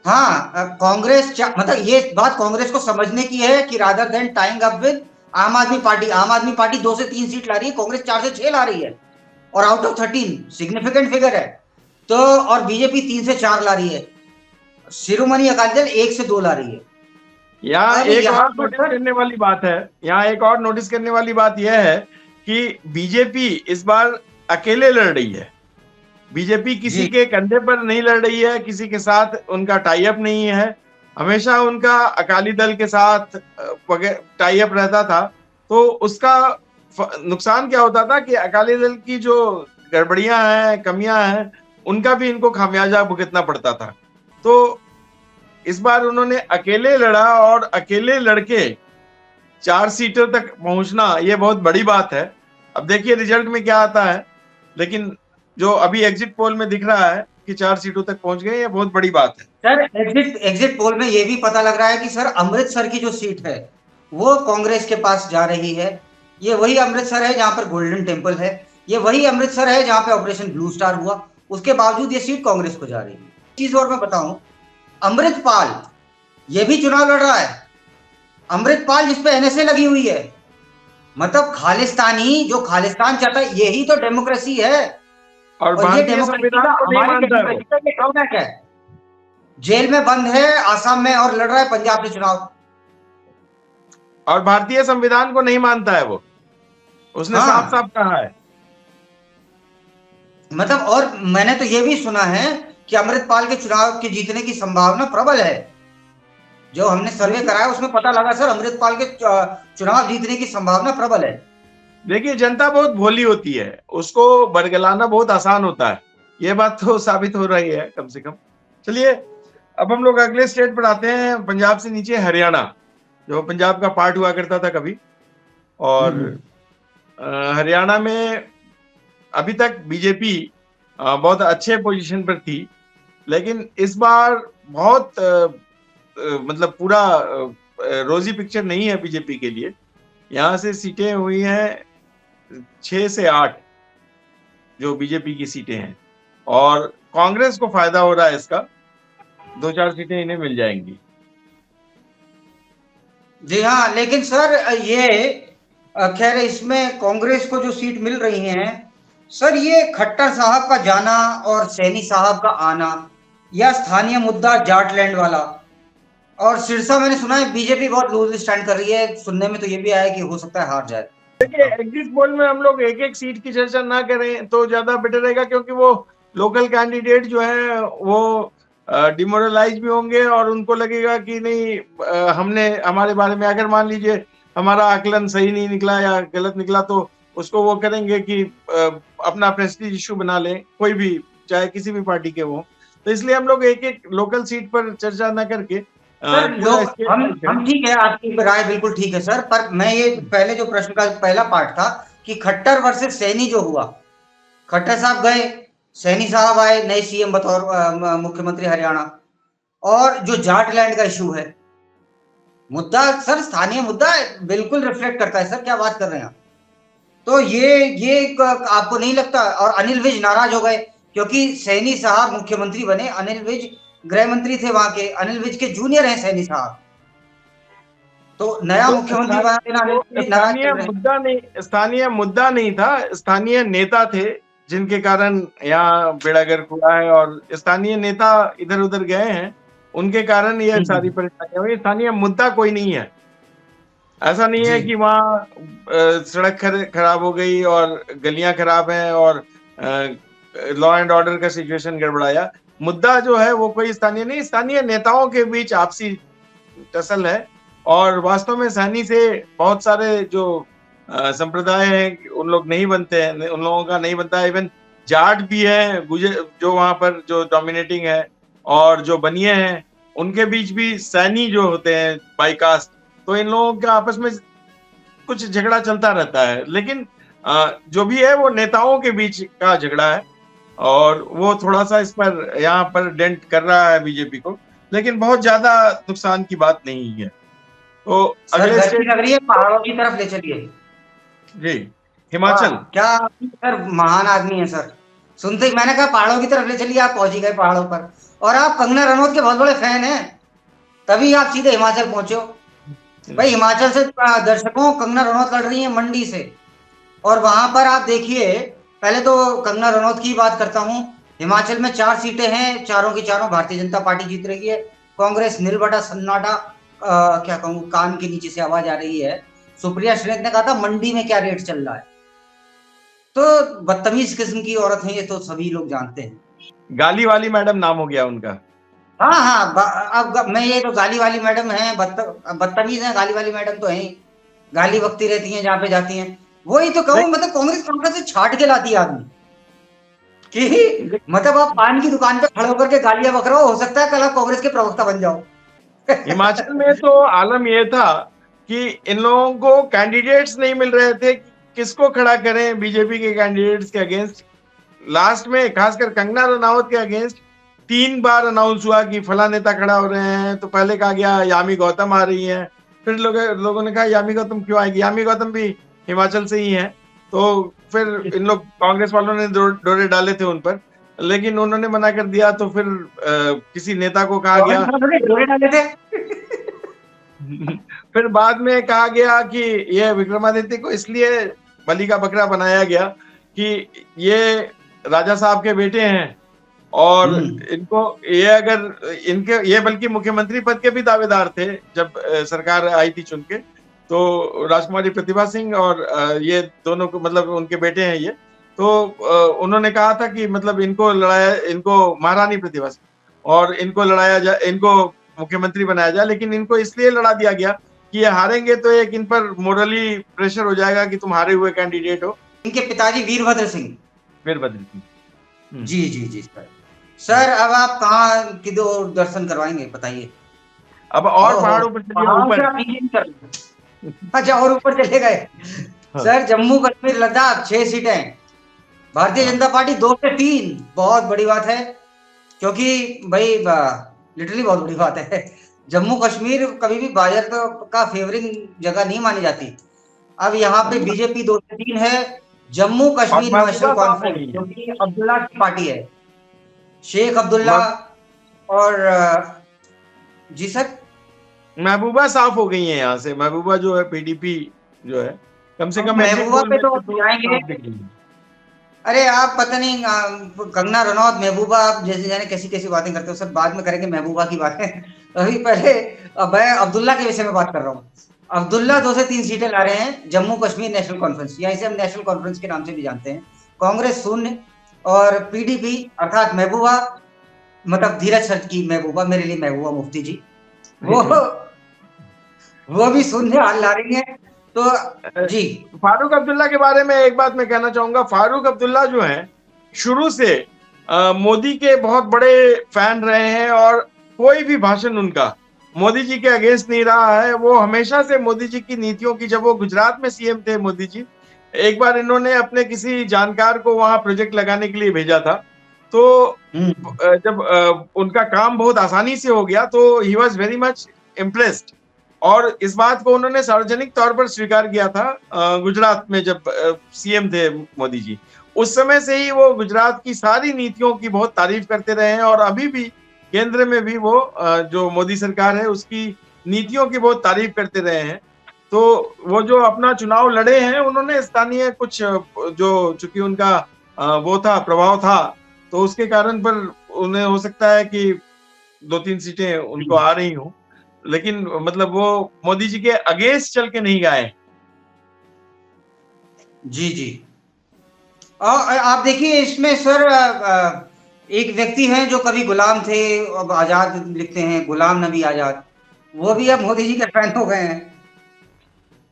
हाँ, कांग्रेस मतलब ये बात कांग्रेस को समझने की है कि rather than tying up with आम आदमी पार्टी 2 से 3 सीट ला रही है, कांग्रेस 4 से 6 ला रही है, और आउट ऑफ 13 सिग्निफिकेंट फिगर है। तो और बीजेपी 3 से 4 ला रही है, शिरोमणि अकाली दल 1 से 2 ला रही है। यहाँ एक और नोटिस करने वाली बात है, यहाँ एक और नोटिस करने वाली बात यह है कि बीजेपी इस बार अकेले लड़ रही है। बीजेपी किसी के कंधे पर नहीं लड़ रही है, किसी के साथ उनका टाई अप नहीं है। हमेशा उनका अकाली दल के साथ टाई अप रहता था, तो उसका नुकसान क्या होता था कि अकाली दल की जो गड़बड़ियां हैं, कमियां हैं, उनका भी इनको खामियाजा भुगतना पड़ता था। तो इस बार उन्होंने अकेले लड़ा और अकेले लड़के 4 सीटों तक पहुंचना, ये बहुत बड़ी बात है। अब देखिए रिजल्ट में क्या आता है, लेकिन जो अभी एग्जिट पोल में दिख रहा है कि 4 सीटों तक पहुंच गए, ये बहुत बड़ी बात है। सर एग्जिट पोल में ये भी पता लग रहा है कि सर अमृतसर की जो सीट है वो कांग्रेस के पास जा रही है। ये वही अमृतसर है जहां पर गोल्डन टेम्पल है, ये वही अमृतसर है जहां पे ऑपरेशन ब्लू स्टार हुआ, उसके बावजूद ये सीट कांग्रेस को जा रही है। चीज और मैं बताऊं, अमृतपाल ये भी चुनाव लड़ रहा है। अमृतपाल जिसपे एनएसए लगी हुई है, मतलब खालिस्तानी, जो खालिस्तान चाहता है, यही तो डेमोक्रेसी है। और भारतीय संविधान को नहीं मानता है। जेल में बंद है आसाम में और लड़ रहा है पंजाब से चुनाव, और भारतीय संविधान को नहीं मानता है वो, उसने साफ साफ कहा है। मतलब और मैंने तो ये भी सुना है कि अमृतपाल के चुनाव के जीतने की संभावना प्रबल है। जो हमने सर्वे कराया उसमें पता लगा सर, अमृतपाल के चुनाव जीतने की संभावना प्रबल है। देखिए, जनता बहुत भोली होती है, उसको बरगलाना बहुत आसान होता है, ये बात तो साबित हो रही है कम से कम। चलिए, अब हम लोग अगले स्टेट पर आते हैं, पंजाब से नीचे हरियाणा, जो पंजाब का पार्ट हुआ करता था कभी। और हरियाणा में अभी तक बीजेपी बहुत अच्छे पोजीशन पर थी, लेकिन इस बार बहुत मतलब पूरा रोजी पिक्चर नहीं है बीजेपी के लिए। यहाँ से सीटें हुई हैं 6 से 8 जो बीजेपी की सीटें हैं, और कांग्रेस को फायदा हो रहा है इसका, 2-4 सीटें इन्हें मिल जाएंगी। जी हाँ, लेकिन सर ये खैर इसमें कांग्रेस को जो सीट मिल रही हैं सर, ये खट्टर साहब का जाना और सैनी साहब का आना, या स्थानीय मुद्दा जाटलैंड वाला, और सिरसा मैंने सुना है बीजेपी बहुत लूज स्टैंड कर रही है, सुनने में तो ये भी आया कि हो सकता है हार जाए। देखिए, एग्जिट पोल में हम लोग एक एक सीट की चर्चा ना करें तो ज्यादा बेटर रहेगा, क्योंकि वो लोकल कैंडिडेट जो है वो डिमोरलाइज भी होंगे और उनको लगेगा कि नहीं, हमने हमारे बारे में अगर मान लीजिए हमारा आकलन सही नहीं निकला या गलत निकला, तो उसको वो करेंगे कि अपना प्रेस्टीज इशू बना लें, कोई भी, चाहे किसी भी पार्टी के हो। तो इसलिए हम लोग एक एक लोकल सीट पर चर्चा ना करके सर पूरा हम ठीक है, आपकी राय बिल्कुल ठीक है सर, पर मैं ये पहले जो प्रश्न का पहला पार्ट था कि खट्टर वर्सेस सैनी जो हुआ, खट्टर साहब गए, सैनी साहब आए नए सीएम बतौर मुख्यमंत्री हरियाणा, और जो जाटलैंड का इशू है, मुद्दा सर स्थानीय मुद्दा बिल्कुल रिफ्लेक्ट करता है सर, क्या बात कर रहे हैं आप। तो ये आपको नहीं लगता, और अनिल विज नाराज हो गए क्योंकि सैनी साहब मुख्यमंत्री बने, अनिल विज गृह मंत्री थे वहां के, अनिल विज के जूनियर हैं सैनी साहब, तो नया तो मुख्यमंत्री बना देना अनिल विज नाराज कर रहे हैं। स्थानीय मुद्दा नहीं था, स्थानीय नेता थे जिनके कारण यहाँ बेड़ा गर्क हुआ है, और स्थानीय नेता इधर उधर गए हैं, उनके कारण ये सारी परेशानियां हुई। स्थानीय मुद्दा कोई नहीं है, ऐसा नहीं है कि वहाँ सड़क खराब हो गई और गलियां खराब हैं और लॉ एंड ऑर्डर का सिचुएशन गड़बड़ाया। मुद्दा जो है वो कोई स्थानीय नहीं, स्थानीय नेताओं के बीच आपसी टसल है, और वास्तव में सैनी से बहुत सारे जो संप्रदाय हैं उन लोग नहीं बनते हैं, उन लोगों का नहीं बनता है। इवन जाट भी है जो वहां पर जो डोमिनेटिंग है, और जो बनिए हैं उनके बीच भी सैनी जो होते हैं बाईकास्ट, तो इन लोगों के आपस में कुछ झगड़ा चलता रहता है। लेकिन जो भी है वो नेताओं के बीच का झगड़ा है, और वो थोड़ा सा इस पर यहाँ पर डेंट कर रहा है बीजेपी को, लेकिन बहुत ज्यादा नुकसान की बात नहीं है। तो अगले स्टेट लग रही है, पहाड़ों की तरफ ले चलिए जी, हिमाचल। क्या सर महान आदमी है सर, सुनते ही मैंने कहा पहाड़ों की तरफ ले चलिए, आप पहुंच ही गए पहाड़ों पर, और आप कंगना रनौत के बहुत बड़े फैन हैं, तभी आप सीधे हिमाचल पहुंचे हो। भाई हिमाचल से दर्शकों, कंगना रनौत लड़ रही है मंडी से, और वहां पर आप देखिए, पहले तो कंगना रनौत की बात करता हूं, हिमाचल में 4 सीटें हैं, चारों की चारों भारतीय जनता पार्टी जीत रही है, कांग्रेस निलबटा सन्नाटा, क्या कहूँ, कान के नीचे से आवाज आ रही है। सुप्रिया श्रीनेत ने कहा था मंडी में क्या रेट चल रहा है, तो बदतमीज किस्म की औरत है ये, तो सभी लोग जानते हैं। गाली वाली मैडम नाम हो गया उनका। हाँ हाँ, अब मैं ये तो गाली वाली मैडम है, बदतमीज है, गाली वाली मैडम तो है, गाली बकती रहती हैं जहां पे जाती हैं। वही तो कहूँ, मतलब कांग्रेस से छाट के लाती है आदमी कि मतलब आप पान की दुकान पे खड़े होकर के गालियां बक रहे हो सकता है कल आप कांग्रेस के प्रवक्ता बन जाओ। हिमाचल में तो आलम यह था कि इन लोगों को कैंडिडेट्स नहीं मिल रहे थे, किसको खड़ा करें बीजेपी के कैंडिडेट्स के अगेंस्ट। लास्ट में खासकर कंगना रनावत के अगेंस्ट 3 बार अनाउंस हुआ कि फला नेता खड़ा हो रहे हैं, तो पहले कहा गया यामी गौतम आ रही है, फिर लोगों ने कहा यामी गौतम क्यों आएगी, यामी गौतम भी हिमाचल से ही है। तो फिर इन लोग कांग्रेस वालों ने डोरे डाले थे उन पर, लेकिन उन्होंने मना कर दिया, तो फिर किसी नेता को कहा गया डोरे डाले थे। फिर बाद में कहा गया कि ये विक्रमादित्य को इसलिए बलि का बकरा बनाया गया कि ये राजा साहब के बेटे हैं, और इनको ये अगर इनके ये बल्कि मुख्यमंत्री पद के भी दावेदार थे जब सरकार आई थी चुन के, तो राजकुमारी प्रतिभा सिंह और ये दोनों को, मतलब उनके बेटे हैं ये, तो उन्होंने कहा था कि मतलब इनको महारानी प्रतिभा सिंह, और इनको लड़ाया जाए, इनको मुख्यमंत्री बनाया जाए, लेकिन इनको इसलिए लड़ा दिया गया कि ये हारेंगे तो एक इन पर मोरली प्रेशर हो जाएगा कि तुम हारे हुए कैंडिडेट हो। इनके पिताजी वीरभद्र सिंह। वीरभद्र सिंह। जी जी जी सर। सर अब आप कहाँ किधर दर्शन करवाएंगे बताइए? अब और ओहो, पहाड़ों पर चलिए पहाड़ों ऊपर। से आप नीचे उतर। अच्छा, और ऊपर चले गए। हाँ। सर जम्मू कश्मीर लद्दाख 6 सीटें, भारतीय हाँ। जनता पार्टी 2 से 3। बहुत बड़ी बात है, क्योंकि भाई लिटरली बहुत बड़ी बात है। जम्मू कश्मीर कभी भी भाजपा का फेवरिंग जगह नहीं मानी जाती। अब यहाँ पे बीजेपी 2 से 3 है। जम्मू और कश्मीर नेशनल महबूबा साफ हो कॉन्फ्रेंस, गई है। जो कि अब्दुल्ला की पार्टी है, शेख अब्दुल्ला। और जी सर। महबूबा साफ हो गई है यहाँ से। महबूबा जो है पीडीपी जो है, कम से कम एग्जिट महबूबा पोल पे में तो तो जाएंगे। साफ दिख रही है। अरे आप पता नहीं कंगना रनौत, महबूबा, आप जैसे जाने कैसी कैसी बातें करते हो। सब बाद में करेंगे महबूबा की बातें। अभी पहले मैं अब्दुल्ला के विषय में बात कर रहा हूँ। अब्दुल्ला 2 से 3 सीटें ला रहे हैं जम्मू कश्मीर नेशनल कॉन्फ्रेंस, या इसे हम नेशनल कॉन्फ्रेंस के नाम से भी जानते हैं। कांग्रेस 0 और पीडीपी अर्थात महबूबा, मतलब धीरज सर की महबूबा, मेरे लिए महबूबा मुफ्ती जी, वो भी 0 हाल ला रही है। तो जी फारूक अब्दुल्ला के बारे में एक बात मैं कहना चाहूंगा। फारूक अब्दुल्ला जो है शुरू से मोदी के बहुत बड़े फैन रहे हैं, और कोई भी भाषण उनका मोदी जी के अगेंस्ट नहीं रहा है। वो हमेशा से मोदी जी की नीतियों की, जब वो गुजरात में सीएम थे मोदी जी, एक बार इन्होंने अपने किसी जानकार को वहां प्रोजेक्ट लगाने के लिए भेजा था, तो जब उनका काम बहुत आसानी से हो गया तो he was very much impressed, और इस बात को उन्होंने सार्वजनिक तौर पर स्वीकार किया था गुजरात में जब सीएम थे मोदी जी। उस समय से ही वो गुजरात की सारी नीतियों की बहुत तारीफ करते रहे हैं, और अभी भी केंद्र में भी वो जो मोदी सरकार है उसकी नीतियों की बहुत तारीफ करते रहे हैं। तो वो जो अपना चुनाव लड़े हैं, उन्होंने स्थानीय कुछ जो चूंकि उनका वो था, प्रभाव था, तो उसके कारण पर उन्हें हो सकता है कि 2-3 सीटें उनको आ रही हों, लेकिन मतलब वो मोदी जी के अगेंस्ट चल के नहीं गए। जी जी। आप देखिए इसमें सर, एक व्यक्ति हैं जो कभी गुलाम थे, अब आजाद लिखते हैं, गुलाम नबी आजाद, वो भी अब मोदी जी के फैन हो गए हैं।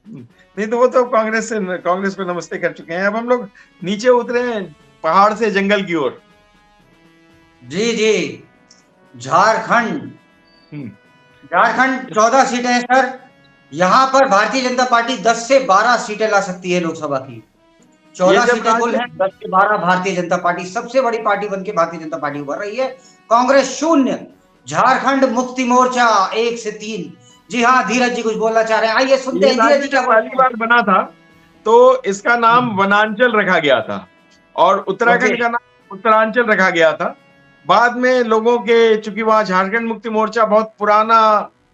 नहीं तो वो तो कांग्रेस को नमस्ते कर चुके हैं। अब हम लोग नीचे उतरे हैं पहाड़ से जंगल की ओर। जी जी। झारखंड। झारखंड 14 सीटें हैं सर। यहाँ पर भारतीय जनता पार्टी 10 से 12 सीटें ला सकती है लोकसभा की। 14 सीटें कुल हैं, 10 से 12 भारतीय जनता पार्टी सबसे बड़ी पार्टी बनके भारतीय जनता पार्टी उभर रही है। कांग्रेस 0, झारखंड मुक्ति मोर्चा 1 से 3। जी हाँ, धीरज जी कुछ बोलना चाह रहे हैं, आइए सुनते हैं धीरज जी क्या पहली बार बना था तो इसका नाम वनांचल रखा गया था, और उत्तराखंड का नाम उत्तरांचल रखा गया था। बाद में लोगों के, चूंकि वहां झारखंड मुक्ति मोर्चा बहुत पुराना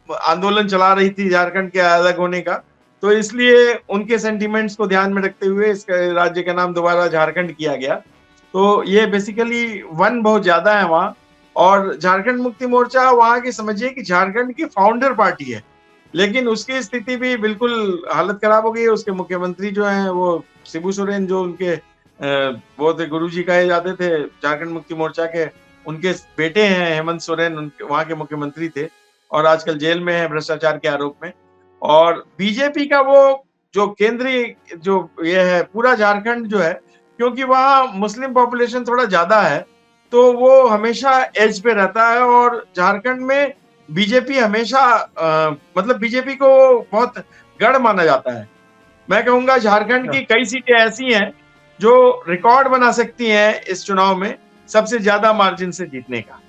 आंदोलन चला रही थी झारखंड के अलग होने का, तो इसलिए उनके सेंटिमेंट्स को ध्यान में रखते हुए इस राज्य का नाम दोबारा झारखंड किया गया। तो ये बेसिकली वन बहुत ज्यादा है वहां, और झारखंड मुक्ति मोर्चा वहां की, समझिए कि झारखंड की फाउंडर पार्टी है, लेकिन उसकी स्थिति भी बिल्कुल हालत खराब हो गई है। उसके मुख्यमंत्री जो हैं वो शिबू सोरेन, जो उनके वो थे गुरुजी कहे जाते थे झारखंड मुक्ति मोर्चा के, उनके बेटे हैं हेमंत सोरेन, उनके वहां के मुख्यमंत्री थे, और आजकल जेल में है भ्रष्टाचार के आरोप में। और बीजेपी का वो जो केंद्रीय जो ये है पूरा झारखंड जो है, क्योंकि वहाँ मुस्लिम पॉपुलेशन थोड़ा ज्यादा है, तो वो हमेशा एज पे रहता है, और झारखंड में बीजेपी हमेशा मतलब बीजेपी को बहुत गढ़ माना जाता है। मैं कहूंगा झारखंड की कई सीटें ऐसी हैं जो रिकॉर्ड बना सकती हैं इस चुनाव में सबसे ज्यादा मार्जिन से जीतने का।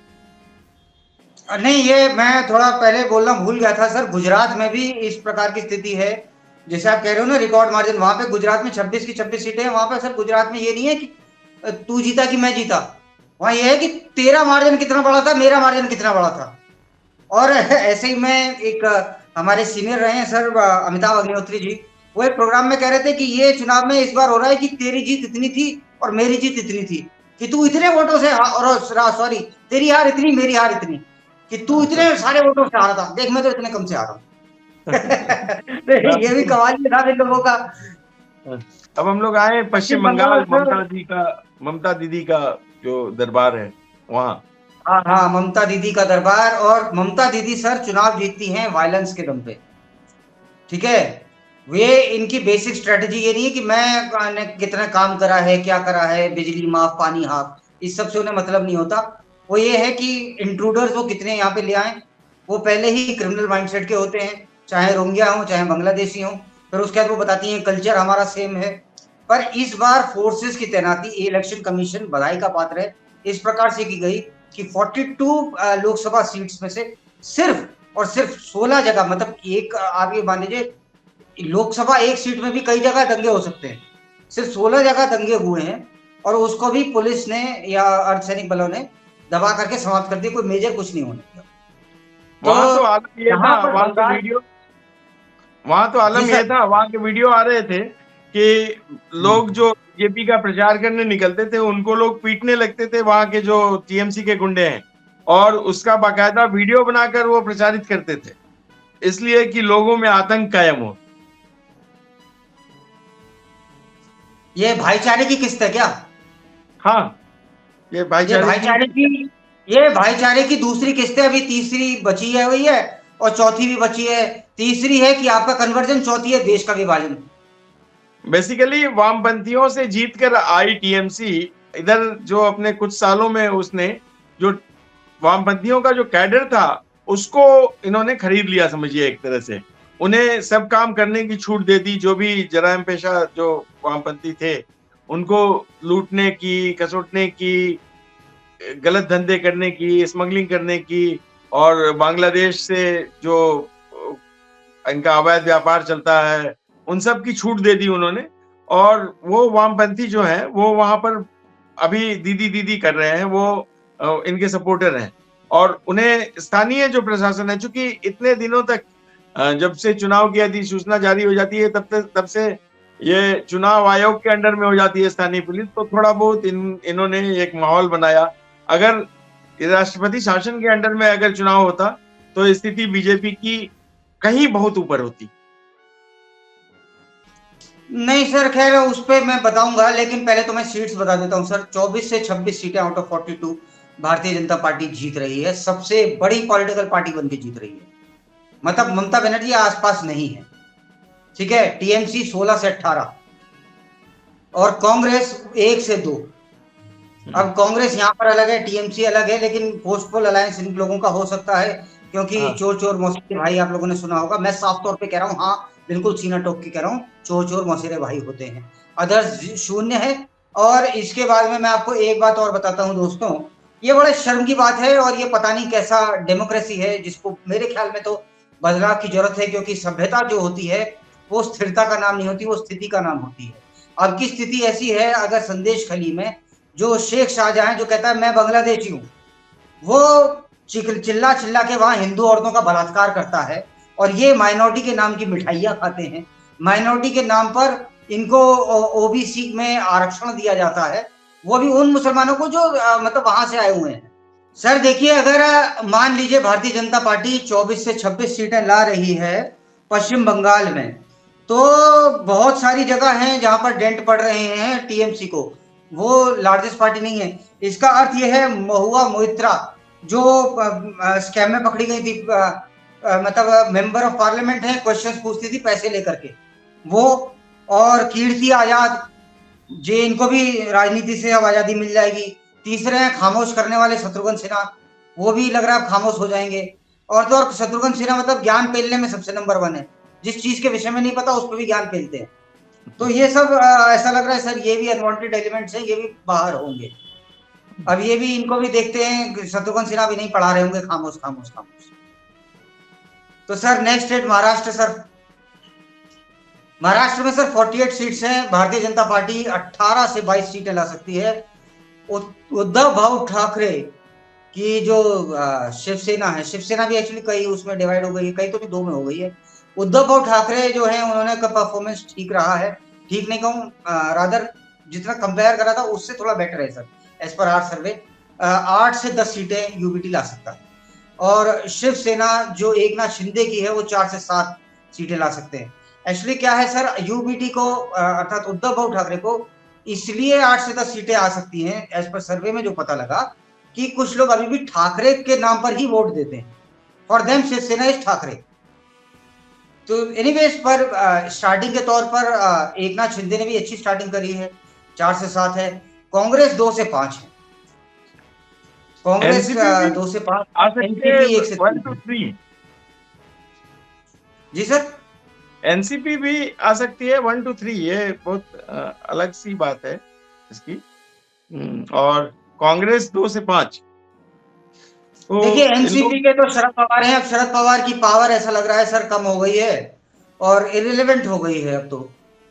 नहीं, ये मैं थोड़ा पहले बोलना भूल गया था सर, गुजरात में भी इस प्रकार की स्थिति है जैसे आप कह रहे हो ना, रिकॉर्ड मार्जिन। वहां पे गुजरात में 26 की 26 सीटें हैं। वहां पे सर गुजरात में ये नहीं है कि तू जीता कि मैं जीता, वहां ये है कि तेरा मार्जिन कितना बड़ा था, मेरा मार्जिन कितना बड़ा था। और ऐसे ही मैं एक हमारे सीनियर रहे हैं सर अमिताभ अग्निहोत्री जी, वो एक प्रोग्राम में कह रहे थे कि ये चुनाव में इस बार हो रहा है कि तेरी जीत इतनी थी और मेरी जीत इतनी थी, कि तू इतने वोटों से, और सॉरी, तेरी हार इतनी मेरी हार इतनी, कि तू इतने सारे वोटों से हारा था, देख मैं तो इतने कम से हारा हूं। ये भी कमाल था इन लोगों का। अब हम लोग आए पश्चिम बंगाल, ममता दीदी का जो दरबार है वहां। हाँ हाँ, ममता दीदी का दरबार। और ममता दीदी सर चुनाव जीतती हैं वायलेंस के दम पे, ठीक है। वे इनकी बेसिक स्ट्रेटजी ये नहीं है कि मैंने कितना काम करा है, क्या करा है, बिजली माफ, पानी हाफ, इस सब से उन्हें मतलब नहीं होता। वो ये है कि इंट्रूडर्स वो कितने यहाँ पे ले आए। वो पहले ही क्रिमिनल माइंडसेट के होते हैं, चाहे रोहिंग्या हो चाहे बांग्लादेशी हो। फिर उसके बाद वो बताती हैं कल्चर हमारा सेम है। पर इस बार फोर्सेस की तैनाती इलेक्शन कमीशन बधाई का पात्र है, इस प्रकार से की गई कि 42 लोकसभा सीट्स में से सिर्फ और सिर्फ 16 जगह, मतलब एक आप ये मान लीजिए लोकसभा एक सीट में भी कई जगह दंगे हो सकते हैं, सिर्फ 16 जगह दंगे हुए हैं। और उसको भी पुलिस ने या अर्धसैनिक बलों ने दबा करके समाप्त कर दिया, कोई मेजर कुछ नहीं होने दिया। वहां तो तो आलम ये था, यहाँ पर वहां के बंगाल, वीडियो, वहां तो जी आलम ये सर, था, वहां के वीडियो आ रहे थे कि लोग जो बीजेपी का प्रचार करने निकलते थे उनको लोग पीटने लगते थे, वहां के जो टीएमसी के गुंडे हैं, और उसका बाकायदा वीडियो बनाकर वो प्रचारित करते थे, इसलिए कि लोगों में आतंक कायम हो। ये भाईचारे की किस्त है क्या? हाँ, ये ये भाईचारे की। भाईचारे की ये भाईचारे की दूसरी किस्त है, अभी तीसरी बची है हुई है, और चौथी भी बची है। तीसरी है कि आपका कन्वर्जन, चौथी है देश का विभाजन। बेसिकली वामपंथियों से जीतकर आई टीएमसी इधर, जो अपने कुछ सालों में उसने जो वामपंथियों का जो कैडर था उसको इन्होंने खरीद लिया, समझिए एक तरह से। उन्हें सब काम करने की छूट दे दी, जो भी जराइम पेशा जो वामपंथी थे उनको लूटने की, कसोटने की, गलत धंधे करने की, स्मगलिंग करने की, और बांग्लादेश से जो इनका अवैध व्यापार चलता है उन सब की छूट दे दी उन्होंने। और वो वामपंथी जो है वो वहां पर अभी दीदी दीदी कर रहे हैं, वो इनके सपोर्टर हैं। और उन्हें स्थानीय जो प्रशासन है, चूंकि इतने दिनों तक जब से चुनाव की अधिसूचना जारी हो जाती है तब से ये चुनाव आयोग के अंडर में हो जाती है स्थानीय पुलिस, तो थोड़ा बहुत इन्होंने एक माहौल बनाया। अगर राष्ट्रपति शासन के अंडर में अगर चुनाव होता तो स्थिति बीजेपी की कहीं बहुत ऊपर होती। नहीं सर, खैर उस पे मैं बताऊंगा, लेकिन पहले तो मैं सीट्स बता देता हूं सर। 24 से 26 सीटें out of 42 Bharatiya Janata party जीत रही है, सबसे बड़ी पॉलिटिकल पार्टी बन के जीत रही है। मतलब ममता बनर्जी आसपास नहीं है, ठीक है। टीएमसी 16 से 18 और कांग्रेस 1 से 2। अब कांग्रेस यहाँ पर अलग है, टीएमसी अलग है, लेकिन पोस्टपोल अलायंस इन लोगों का हो सकता है, क्योंकि हाँ। चोर चोर मौसेरे भाई आप लोगों ने सुना होगा। मैं साफ तौर पे कह रहा हूँ, हाँ बिल्कुल सीना ठोक के कह रहा हूँ, चोर चोर मौसेरे भाई होते हैं। अदर्स शून्य है। और इसके बाद में मैं आपको एक बात और बताता हूँ दोस्तों, ये बड़े शर्म की बात है, और ये पता नहीं कैसा डेमोक्रेसी है जिसको मेरे ख्याल में तो बदलाव की जरूरत है। क्योंकि सभ्यता जो होती है वो स्थिरता का नाम नहीं होती, वो स्थिति का नाम होती है। अब की स्थिति ऐसी है, अगर संदेश खली में जो शेख शाहजहां जो कहता है मैं बांग्लादेशी हूँ, वो चिल्ला चिल्ला के वहां हिंदू औरतों का बलात्कार करता है, और ये माइनॉरिटी के नाम की मिठाइयां खाते हैं। माइनॉरिटी के नाम पर इनको ओबीसी में आरक्षण दिया जाता है, वो भी उन मुसलमानों को जो मतलब वहां से आए हुए हैं। सर देखिए, अगर मान लीजिए भारतीय जनता पार्टी 24 से 26 सीटें ला रही है पश्चिम बंगाल में, तो बहुत सारी जगह हैं जहां पर डेंट पड़ रहे हैं टीएमसी को। वो लार्जेस्ट पार्टी नहीं है। इसका अर्थ यह है महुआ मोइत्रा जो स्कैम में पकड़ी गई थी, मतलब मेंबर ऑफ पार्लियामेंट है, क्वेश्चंस पूछती थी पैसे लेकर के, वो। और कीर्ति आजाद, जे इनको भी राजनीति से अब आजादी मिल जाएगी। तीसरे हैं खामोश करने वाले शत्रुघ्न सिन्हा, वो भी लग रहा है खामोश हो जाएंगे। और तो और शत्रुघ्न सिन्हा मतलब ज्ञान पेलने में सबसे नंबर 1 है, जिस चीज के विषय में नहीं पता उस पर भी ज्ञान पेलते हैं। तो ये सब ऐसा लग रहा है सर, ये भी अनवांटेड एलिमेंट्स हैं, ये भी बाहर होंगे। अब ये भी इनको भी देखते हैं, शत्रुघ्न सिन्हा भी नहीं पढ़ा रहे होंगे खामोश खामोश खामोश। तो sir next state Maharashtra. Sir Maharashtra में सर 48 सीट्स हैं, भारतीय जनता पार्टी 18 से 22 सीटें ला सकती है। उद्धव भाऊ ठाकरे की जो शिवसेना है, शिवसेना भी एक्चुअली कई उसमें डिवाइड हो गई है, कई तो भी 2 में हो गई है। उद्धव भाऊ ठाकरे जो है उन्होंने का परफॉर्मेंस ठीक रहा है, ठीक नहीं कहूँ, रादर जितना कंपेयर करा था उससे थोड़ा बेटर है सर। एज पर आर सर्वे 8 से 10 सीटें यूबीटी ला सकता है। और शिवसेना जो एकनाथ शिंदे की है वो 4 से 7 सीटें ला सकते हैं। एक्चुअली क्या है सर, यूबीटी को अर्थात उद्धव भाऊ ठाकरे को इसलिए 8 से 10 सीटें आ सकती हैं एज पर सर्वे में जो पता लगा, कि कुछ लोग अभी भी ठाकरे के नाम पर ही वोट देते हैं। For them Shiv Sena is Thackeray. तो एनीवेज पर स्टार्टिंग के तौर पर एक नाथ शिंदे ने भी अच्छी स्टार्टिंग करी है, 4 से 7 है। कांग्रेस 2 से 5 है। कांग्रेस एनसीपी भी 2 से 5, आ सकते हैं एनसीपी 1 से 1 3 to है। 3। जी सर। एनसीपी भी आ सकती है 1 to 3, ये बहुत अलग सी बात है इसकी। और कांग्रेस 2 से 5। तो देखिए इन लोग एनसीपी के तो शरद पवार हैं। अब शरद पवार की पावर ऐसा लग रहा है सर कम हो गई है और इरिलेवेंट हो गई है। अब तो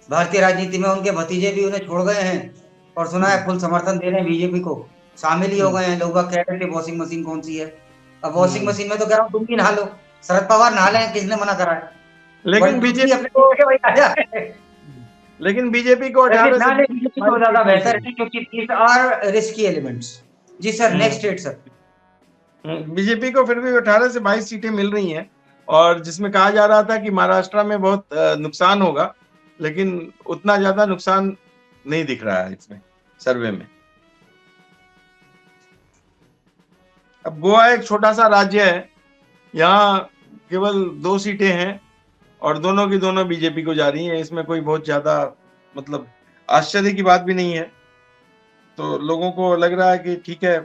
भारतीय राजनीति में उनके भतीजे भी उन्हें छोड़ गए हैं और सुना है फुल समर्थन दे रहे हैं बीजेपी को, शामिल ही हो गए हैं। लोग बाग कह रहे थे वॉशिंग मशीन कौन सी है। अब वॉशिंग मशीन में तो कह रहा हूँ तुम भी नहा लो, शरद पवार नहा लें, किसने मना करा है। लेकिन 1 2 3 बीजेपी अपने को जगह वही आ जाए। लेकिन बीजेपी को वैसे 18 से ना ले 20 बीजेपी तो ज्यादा सीटें मिल बेहतर गई। है क्योंकि दीज आर रिस्की एलिमेंट्स। जी sir, next state sir. BJP को फिर भी 18 से 22 सीटें मिल रही हैं, और जिसमें कहा जा रहा था कि महाराष्ट्र में बहुत नुकसान होगा, लेकिन उतना ज्यादा नुकसान नहीं दिख रहा है इसमें सर्वे में। अब गोवा एक छोटा सा राज्य है, यहाँ केवल 2 सीटें हैं और दोनों की दोनों बीजेपी को जा रही हैं। इसमें कोई बहुत ज्यादा मतलब आश्चर्य की बात भी नहीं है। तो लोगों को लग रहा है कि ठीक है,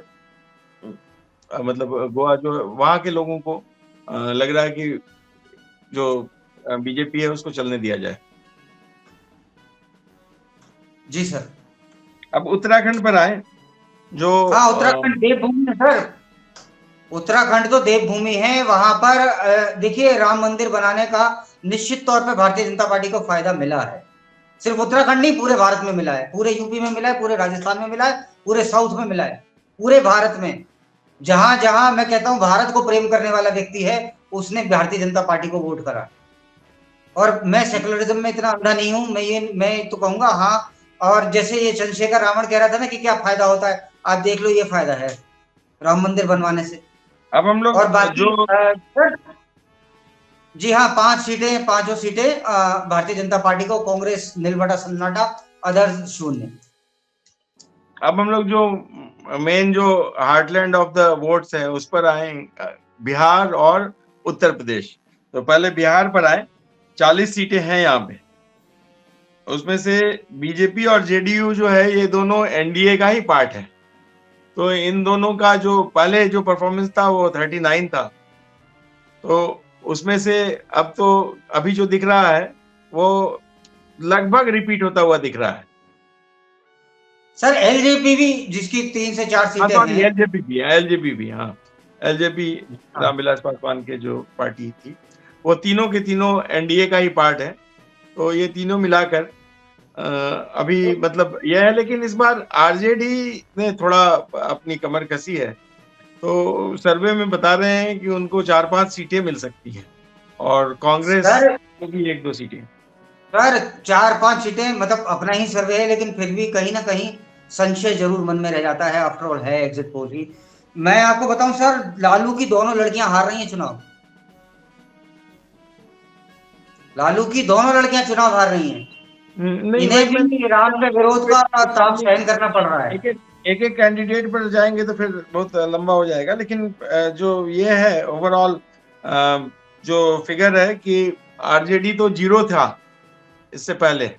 मतलब गोवा जो वहां के लोगों को लग रहा है कि जो बीजेपी है उसको चलने दिया जाए। जी सर। अब उत्तराखंड पर आए, जो हाँ, उत्तराखंड देवभूमि है सर। उत्तराखंड तो देवभूमि है। वहां पर देखिए राम मंदिर बनाने का निश्चित तौर पर भारतीय जनता पार्टी को फायदा मिला है। सिर्फ उत्तराखंड नहीं, पूरे भारत में मिला है, पूरे यूपी में मिला है, पूरे राजस्थान में मिला है, पूरे साउथ में मिला है, पूरे भारत में। जहां जहां मैं कहता हूं भारत को प्रेम करने वाला व्यक्ति है, उसने भारतीय जनता पार्टी को वोट करा। और मैं सेकुलरिज्म में इतना अंधा नहीं हूं, मैं तो कहूंगा हाँ। और जैसे ये चंद्रशेखर रावण कह रहा था ना कि क्या फायदा होता है, आप देख लो ये फायदा है राम मंदिर बनवाने से। अब हम लोग और बाकी जो जी हाँ, 5 सीटें, पांचों सीटें भारतीय जनता पार्टी को, कांग्रेस नीलबटा सन्नाटा, अदर्स 0। अब हम लोग जो मेन जो हार्टलैंड ऑफ द वोट्स है उस पर आए, बिहार और उत्तर प्रदेश। तो पहले बिहार पर आए, 40 सीटें हैं यहाँ पे। उसमें से बीजेपी और जेडीयू जो है ये दोनों एनडीए का ही पार्ट है। तो इन दोनों का जो पहले जो परफॉर्मेंस था वो 39 था। तो उसमें से अब तो अभी जो दिख रहा है वो लगभग रिपीट होता हुआ दिख रहा है। सर एलजेपी भी जिसकी 3 से 4 सीटें हैं। एलजेपी भी हाँ, एलजेपी रामविलास पासवान के जो पार्टी थी, वो तीनों के तीनों एनडीए का ही पार्ट है। तो ये तीनों मिलाकर अभी मतलब यह है। लेकिन इस बार आरजेडी ने थोड़ा अपनी कमर कसी है। तो सर्वे में बता रहे हैं कि उनको 4-5 सीटें मिल सकती हैं, और कांग्रेस को भी 1-2 सीटें। सर 4-5 सीटें मतलब अपना ही सर्वे है, लेकिन फिर भी कहीं ना कहीं संशय जरूर मन में रह जाता है। आफ्टर ऑल है एग्जिट पोल ही। मैं आपको बताऊं सर, लालू की दोनों लड़कियां हार रही हैं चुनाव। लालू की दोनों लड़कियां चुनाव हार रही हैं। इन्हें भी राम के विरोध का ताप सहन करना पड़ रहा है। एक एक कैंडिडेट पर जाएंगे तो फिर बहुत लंबा हो जाएगा। लेकिन जो ये है ओवरऑल जो फिगर है कि आरजेडी तो 0 था इससे पहले,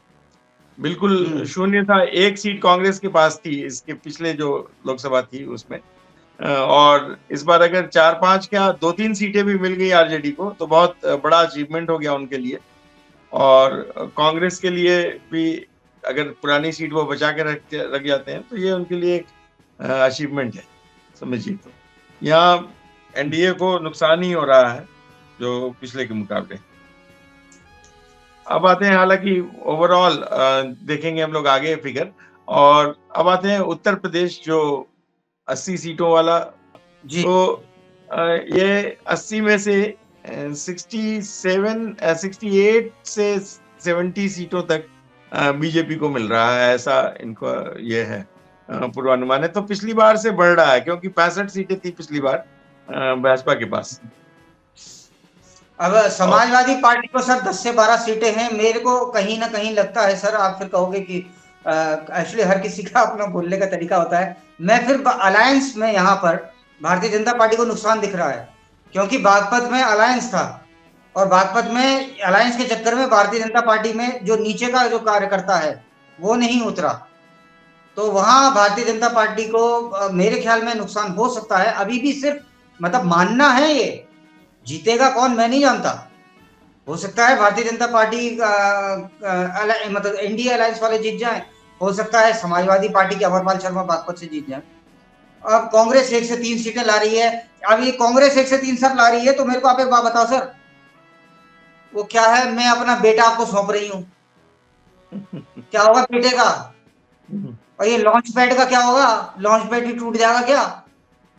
बिल्कुल 0 था। 1 सीट कांग्रेस के पास थी इसके पिछले जो लोकसभा थी उसमें। और इस बार अगर 4-5 क्या 2-3 सीटें भी मिल गई आरजेडी को तो बहुत बड़ा अचीवमेंट हो गया उनके लिए। और कांग्रेस के लिए भी अगर पुरानी सीट वो बचा के रख जाते हैं तो ये उनके लिए एक अचीवमेंट है समझिए। तो यहाँ एनडीए को नुकसान ही हो रहा है जो पिछले के मुकाबले। अब आते हैं, हालांकि ओवरऑल देखेंगे हम लोग आगे फिगर। और अब आते हैं उत्तर प्रदेश जो 80 सीटों वाला। तो ये 80 में से 68 से 70 सीटों तक बीजेपी को मिल रहा है, ऐसा इनको ये है पूर्वानुमान है। तो पिछली बार से बढ़ रहा है, क्योंकि 65 सीटें थी पिछली बार भाजपा के पास। अब समाजवादी पार्टी को सर 10 से 12 सीटें हैं। मेरे को कहीं ना कहीं लगता है सर, आप फिर कहोगे कि एक्चुअली हर किसी का अपना बोलने का तरीका होता है। मैं फिर अलायंस में यहाँ पर भारतीय जनता पार्टी को नुकसान दिख रहा है, क्योंकि बागपत में अलायंस था और बागपत में अलायंस के चक्कर में भारतीय जनता पार्टी में जो नीचे का जो कार्यकर्ता है वो नहीं उतरा, तो वहां भारतीय जनता पार्टी को मेरे ख्याल में नुकसान हो सकता है। अभी भी सिर्फ मतलब मानना है, ये जीतेगा कौन मैं नहीं जानता। हो सकता है भारतीय जनता पार्टी मतलब एनडीए अलायंस वाले जीत जाएं, हो सकता है समाजवादी पार्टी के अमरपाल शर्मा बागपत से जीत जाए। अब कांग्रेस 1 से 3 सीटें ला रही है, अब ये कांग्रेस 1 से 3 सब ला रही है, तो मेरे को आप एक बात बताओ सर, वो क्या है, मैं अपना बेटा आपको सौंप रही हूँ, क्या होगा बेटे का? और ये लॉन्च पैड का क्या होगा? लॉन्च पैड भी टूट जाएगा क्या?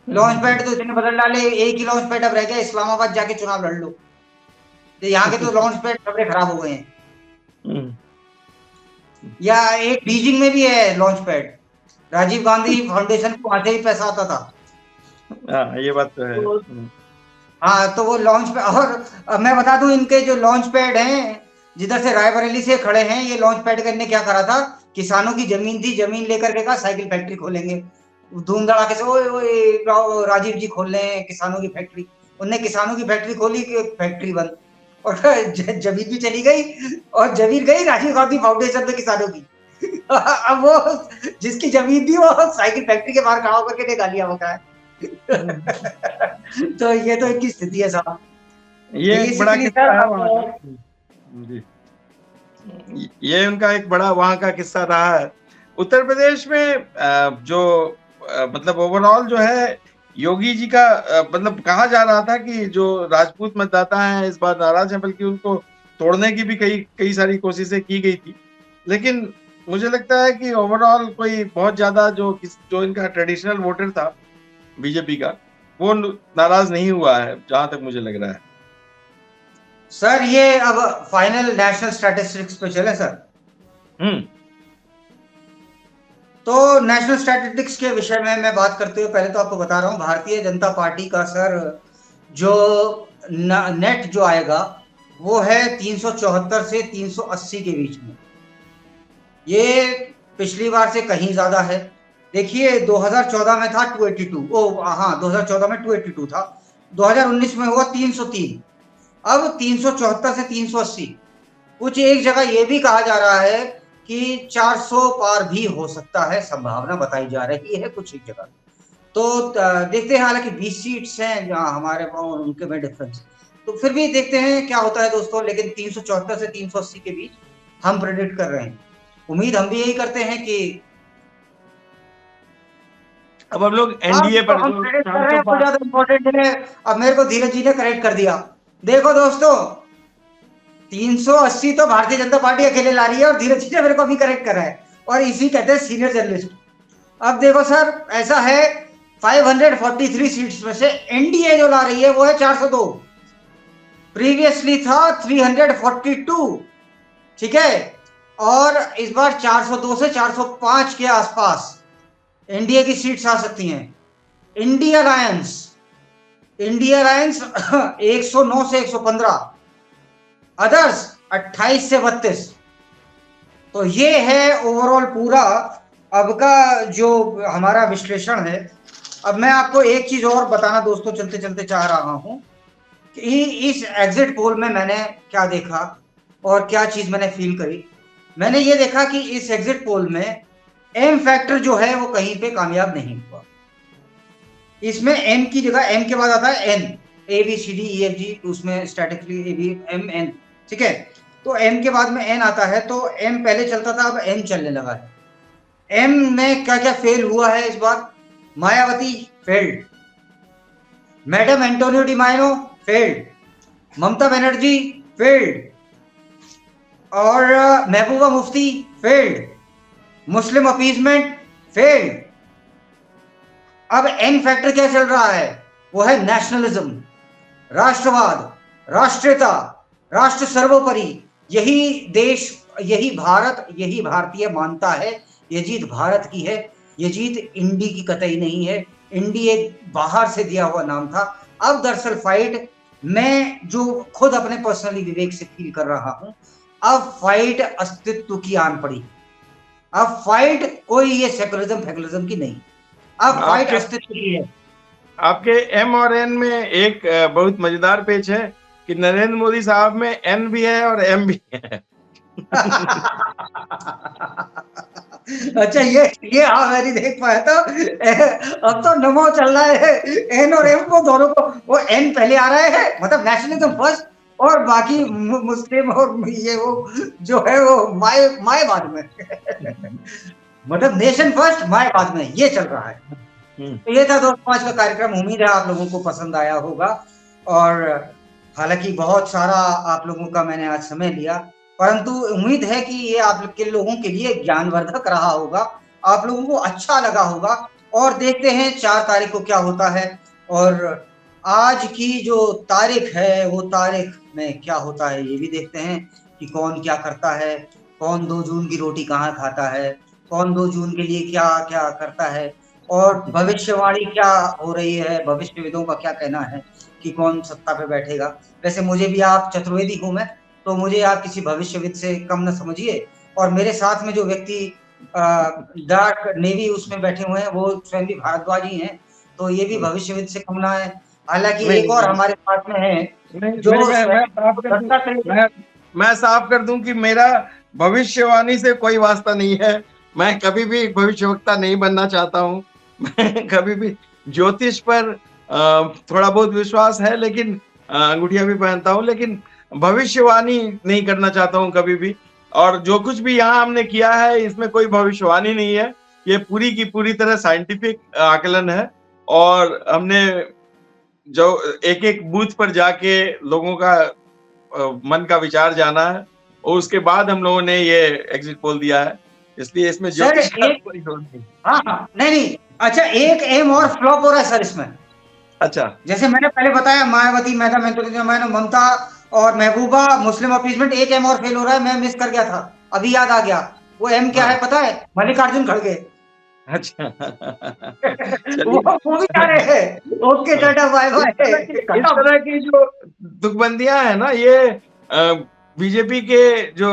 लॉन्च पैड तो इतने बदल डाले, एक ही लॉन्च पैड अब रह गया, इस्लामाबाद जाके चुनाव लड़ लो। तो यहाँ के तो लॉन्च पैड कपड़े खराब हो गए हैं। या एक बीजिंग में भी है launch pad, Rajiv Gandhi foundation को वहां से ही पैसा आता था। ये बात तो है। हाँ, तो वो लॉन्च पैड, और मैं बता दूं इनके जो लॉन्च पैड हैं, जिधर से रायबरेली से खड़े हैं, ये लॉन्च पैड करने क्या करा था, किसानों की जमीन थी, जमीन लेकर के कहा साइकिल फैक्ट्री खोलेंगे, धूम धड़ाके से ओए ओए राजीव जी खोल रहे हैं किसानों की फैक्ट्री। उनने किसानों की फैक्ट्री खोली कि फैक्ट्री बंद, और जमीन भी चली गई, और जमीन गई राजीव गांधी फाउंडेशन में किसानों की। अब वो जिसकी जमीन थी वो साइकिल फैक्ट्री के बाहर खड़ा होकर के गालियां बका है। तो ये तो एक स्थिति है साहब, ये एक बड़ा किस्सा है वहाँ का। जी, ये उनका एक बड़ा वहाँ का किस्सा रहा है। उत्तर प्रदेश में जो मतलब ओवरऑल जो है योगी जी का मतलब कहा जा रहा था कि जो राजपूत मतदाता हैं इस बार नाराज हैं, बल्कि उनको तोड़ने की भी कई सारी कोशिशें की गई थी, लेकिन मुझे लगता है कि ओवरऑल कोई बहुत ज्यादा जो इनका ट्रेडिशनल वोटर था बीजेपी का, वो नाराज नहीं हुआ है जहां तक मुझे लग रहा है। सर ये अब फाइनल नेशनल स्टैटिस्टिक्स पे चले सर। तो नेशनल स्टैटिस्टिक्स के विषय में मैं बात करते हुए पहले तो आपको बता रहा हूं, भारतीय जनता पार्टी का सर जो नेट जो आएगा वो है 374 से 380 के बीच में। ये पिछली बार से कहीं ज्यादा है। देखिए 2014 में था 282, हाँ 2014 में 282 था, 2019 में हुआ 303, अब 374 से 380। कुछ एक जगह ये भी कहा जा रहा है कि 400 पार भी हो सकता है, संभावना बताई जा रही है कुछ एक जगह। तो देखते हैं, हालांकि 20 सीट्स हैं जहां हमारे और उनके में डिफरेंस, तो फिर भी देखते हैं क्या होता है दोस्तों। लेकिन 374 से 380 के बीच हम प्रेडिक्ट कर रहे हैं। उम्मीद हम भी यही करते हैं कि अब हम लोग एनडीए पर हम प्रेडिक्ट कर रहे हैं, बहुत ज्यादा इंपॉर्टेंट है। अब मेरे को धीरज जी ने करेक्ट कर दिया। देखो दोस्तों 380 तो भारतीय जनता पार्टी अकेले ला रही है, और धीरज जी ने मेरे को अभी करेक्ट करा है, और इसी कहते हैं सीनियर जर्नलिस्ट। अब देखो सर ऐसा है, 543 सीट्स में से एनडीए जो ला रही है वो है 402, प्रीवियसली था 342, ठीक है, और इस बार 402 से 405 के आसपास एनडीए की सीट्स आ सकती हैं। इंडिया अलायंस 109 से 115, अदर्स 28 से 32। तो ये है ओवरऑल पूरा अब का जो हमारा विश्लेषण है। अब मैं आपको एक चीज और बताना दोस्तों चलते चलते चाह रहा हूं कि इस एग्जिट पोल में मैंने क्या देखा और क्या चीज मैंने फील करी। मैंने ये देखा कि इस एग्जिट पोल में एम फैक्टर जो है वो कहीं पे कामयाब नहीं हुआ। इसमें एम की जगह, एम के बाद आता है N, A B C D E F G, उसमें statically A B M N, ठीक है। तो एम के बाद में एन आता है, तो एम पहले चलता था, अब एन चलने लगा है। एम में क्या क्या फेल हुआ है इस बार? Mayawati failed, madam Antonio de Maino failed, Mamata Banerjee failed, और महबूबा मुफ्ती फेल्ड, मुस्लिम अपीजमेंट फेल्ड। अब एन फैक्टर क्या चल रहा है? वो है नेशनलिज्म, राष्ट्रवाद, राष्ट्रीयता, राष्ट्र सर्वोपरि। यही देश, यही भारत, यही भारतीय मानता है। ये जीत भारत की है, ये जीत इंडी की कतई नहीं है। इंडी एक बाहर से दिया हुआ नाम था। अब दरअसल फाइट, मैं जो खुद अपने पर्सनली विवेक से फील कर रहा हूं, अब फाइट अस्तित्व की आन पड़ी। अब फाइट कोई ये सेकुलरिज्म फेकुलरिज्म की नहीं, अब फाइट आपके अस्तित्व की है। आपके एम और एन में एक बहुत मजेदार पेच है कि नरेंद्र मोदी साहब में एन भी है और एम भी है। अच्छा, ये हाँ मैं नहीं देख पाया था। अब तो नमो चल रहा है, एन और एम को दोनों को, वो एन पहले आ रहा है मतलब नेशनलिज्म फर्स्ट, और बाकी मुस्लिम और ये वो जो है वो माय माय बाद में। मतलब नेशन फर्स्ट माय बाद में, ये चल रहा है। तो ये था दोस्तों आज का कार्यक्रम, उम्मीद है आप लोगों को पसंद आया होगा। और हालांकि बहुत सारा आप लोगों का मैंने आज समय लिया, परंतु उम्मीद है कि ये आप के लोगों के लिए ज्ञानवर्धक रहा होगा, आप लोगों को अच्छा लगा होगा। और देखते हैं 4 तारीख को क्या होता है, और आज की जो तारीख है वो तारीख में क्या होता है ये भी देखते हैं कि कौन क्या करता है, कौन 2 जून की रोटी कहाँ खाता है, कौन 2 जून के लिए क्या क्या करता है, और भविष्यवाणी क्या हो रही है, भविष्यविदों का क्या कहना है कि कौन सत्ता पे बैठेगा। वैसे मुझे भी आप चतुर्वेदी हूँ मैं, तो मुझे आप किसी भविष्यविद से कम न समझिए। और मेरे साथ में जो व्यक्ति डार्क नेवी उसमें बैठे हुए हैं वो स्वयं भी भारद्वाज ही हैं, तो ये भी भविष्यविद से कम ना है। हालांकि नहीं एक और हमारे साथ में है नहीं जो नहीं, मैं साफ कर दूं, सत्ता से मैं साफ कर दूं कि मेरा भविष्यवाणी से कोई वास्ता नहीं है। मैं कभी भी भविष्यवक्ता नहीं बनना चाहता हूं। मैं कभी भी ज्योतिष पर थोड़ा बहुत विश्वास है, लेकिन अंगूठिया भी पहनता हूं, लेकिन भविष्यवाणी नहीं करना चाहता हूं कभी भी। और जो कुछ भी यहाँ हमने किया है इसमें कोई भविष्यवाणी नहीं है, ये पूरी की पूरी तरह साइंटिफिक आकलन है। और हमने जो एक एक बूथ पर जाके लोगों का मन का विचार जाना है, और उसके बाद हम लोगों ने ये एग्जिट पोल दिया है, इसलिए इसमें सर ज्योतिष का एक, कोई रोल नहीं। हाँ हाँ नहीं नहीं, अच्छा एक एम और फ्लॉप हो रहा है सर इसमें। अच्छा, जैसे मैंने पहले बताया, मायावती, मेधा मैंने ममता और महबूबा, मुस्लिम अपीसमेंट, एक एम और फेल हो रहा है, मैं मिस कर गया था, अभी याद आ गया। वो एम क्या हाँ, है पता है? मल्लिकार्जुन खड़गे। अच्छा। चलिए, वो भी आ रहे हैं। ओके टाटा बाय बाय, इस खत्म। तरह की जो तुकबंदियां है ना, ये बीजेपी के जो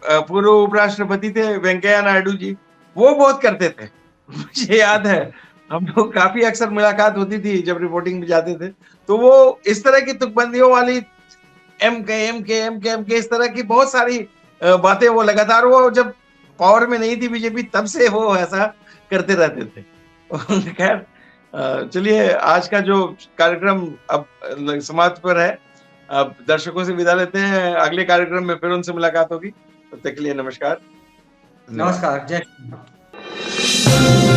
पूर्व उपराष्ट्रपति थे वेंकैया नायडू जी, वो बहुत करते थे। मुझे याद है, हम लोग काफी अक्सर मुलाकात होती थी जब रिपोर्टिंग में जाते थे, तो वो इस तरह की तुकबंदियों वाली एम के इस तरह की बहुत सारी बातें, वो लगातार, वो जब पावर में नहीं थी बीजेपी तब से वो ऐसा करते रहते थे। खैर, चलिए, आज का जो कार्यक्रम अब समाप्त पर है। अब दर्शकों से विदा लेते हैं, अगले कार्यक्रम में फिर उनसे मुलाकात होगी। तब तक के लिए नमस्कार, धन्यवाद। नमस्कार, जय श्री राम।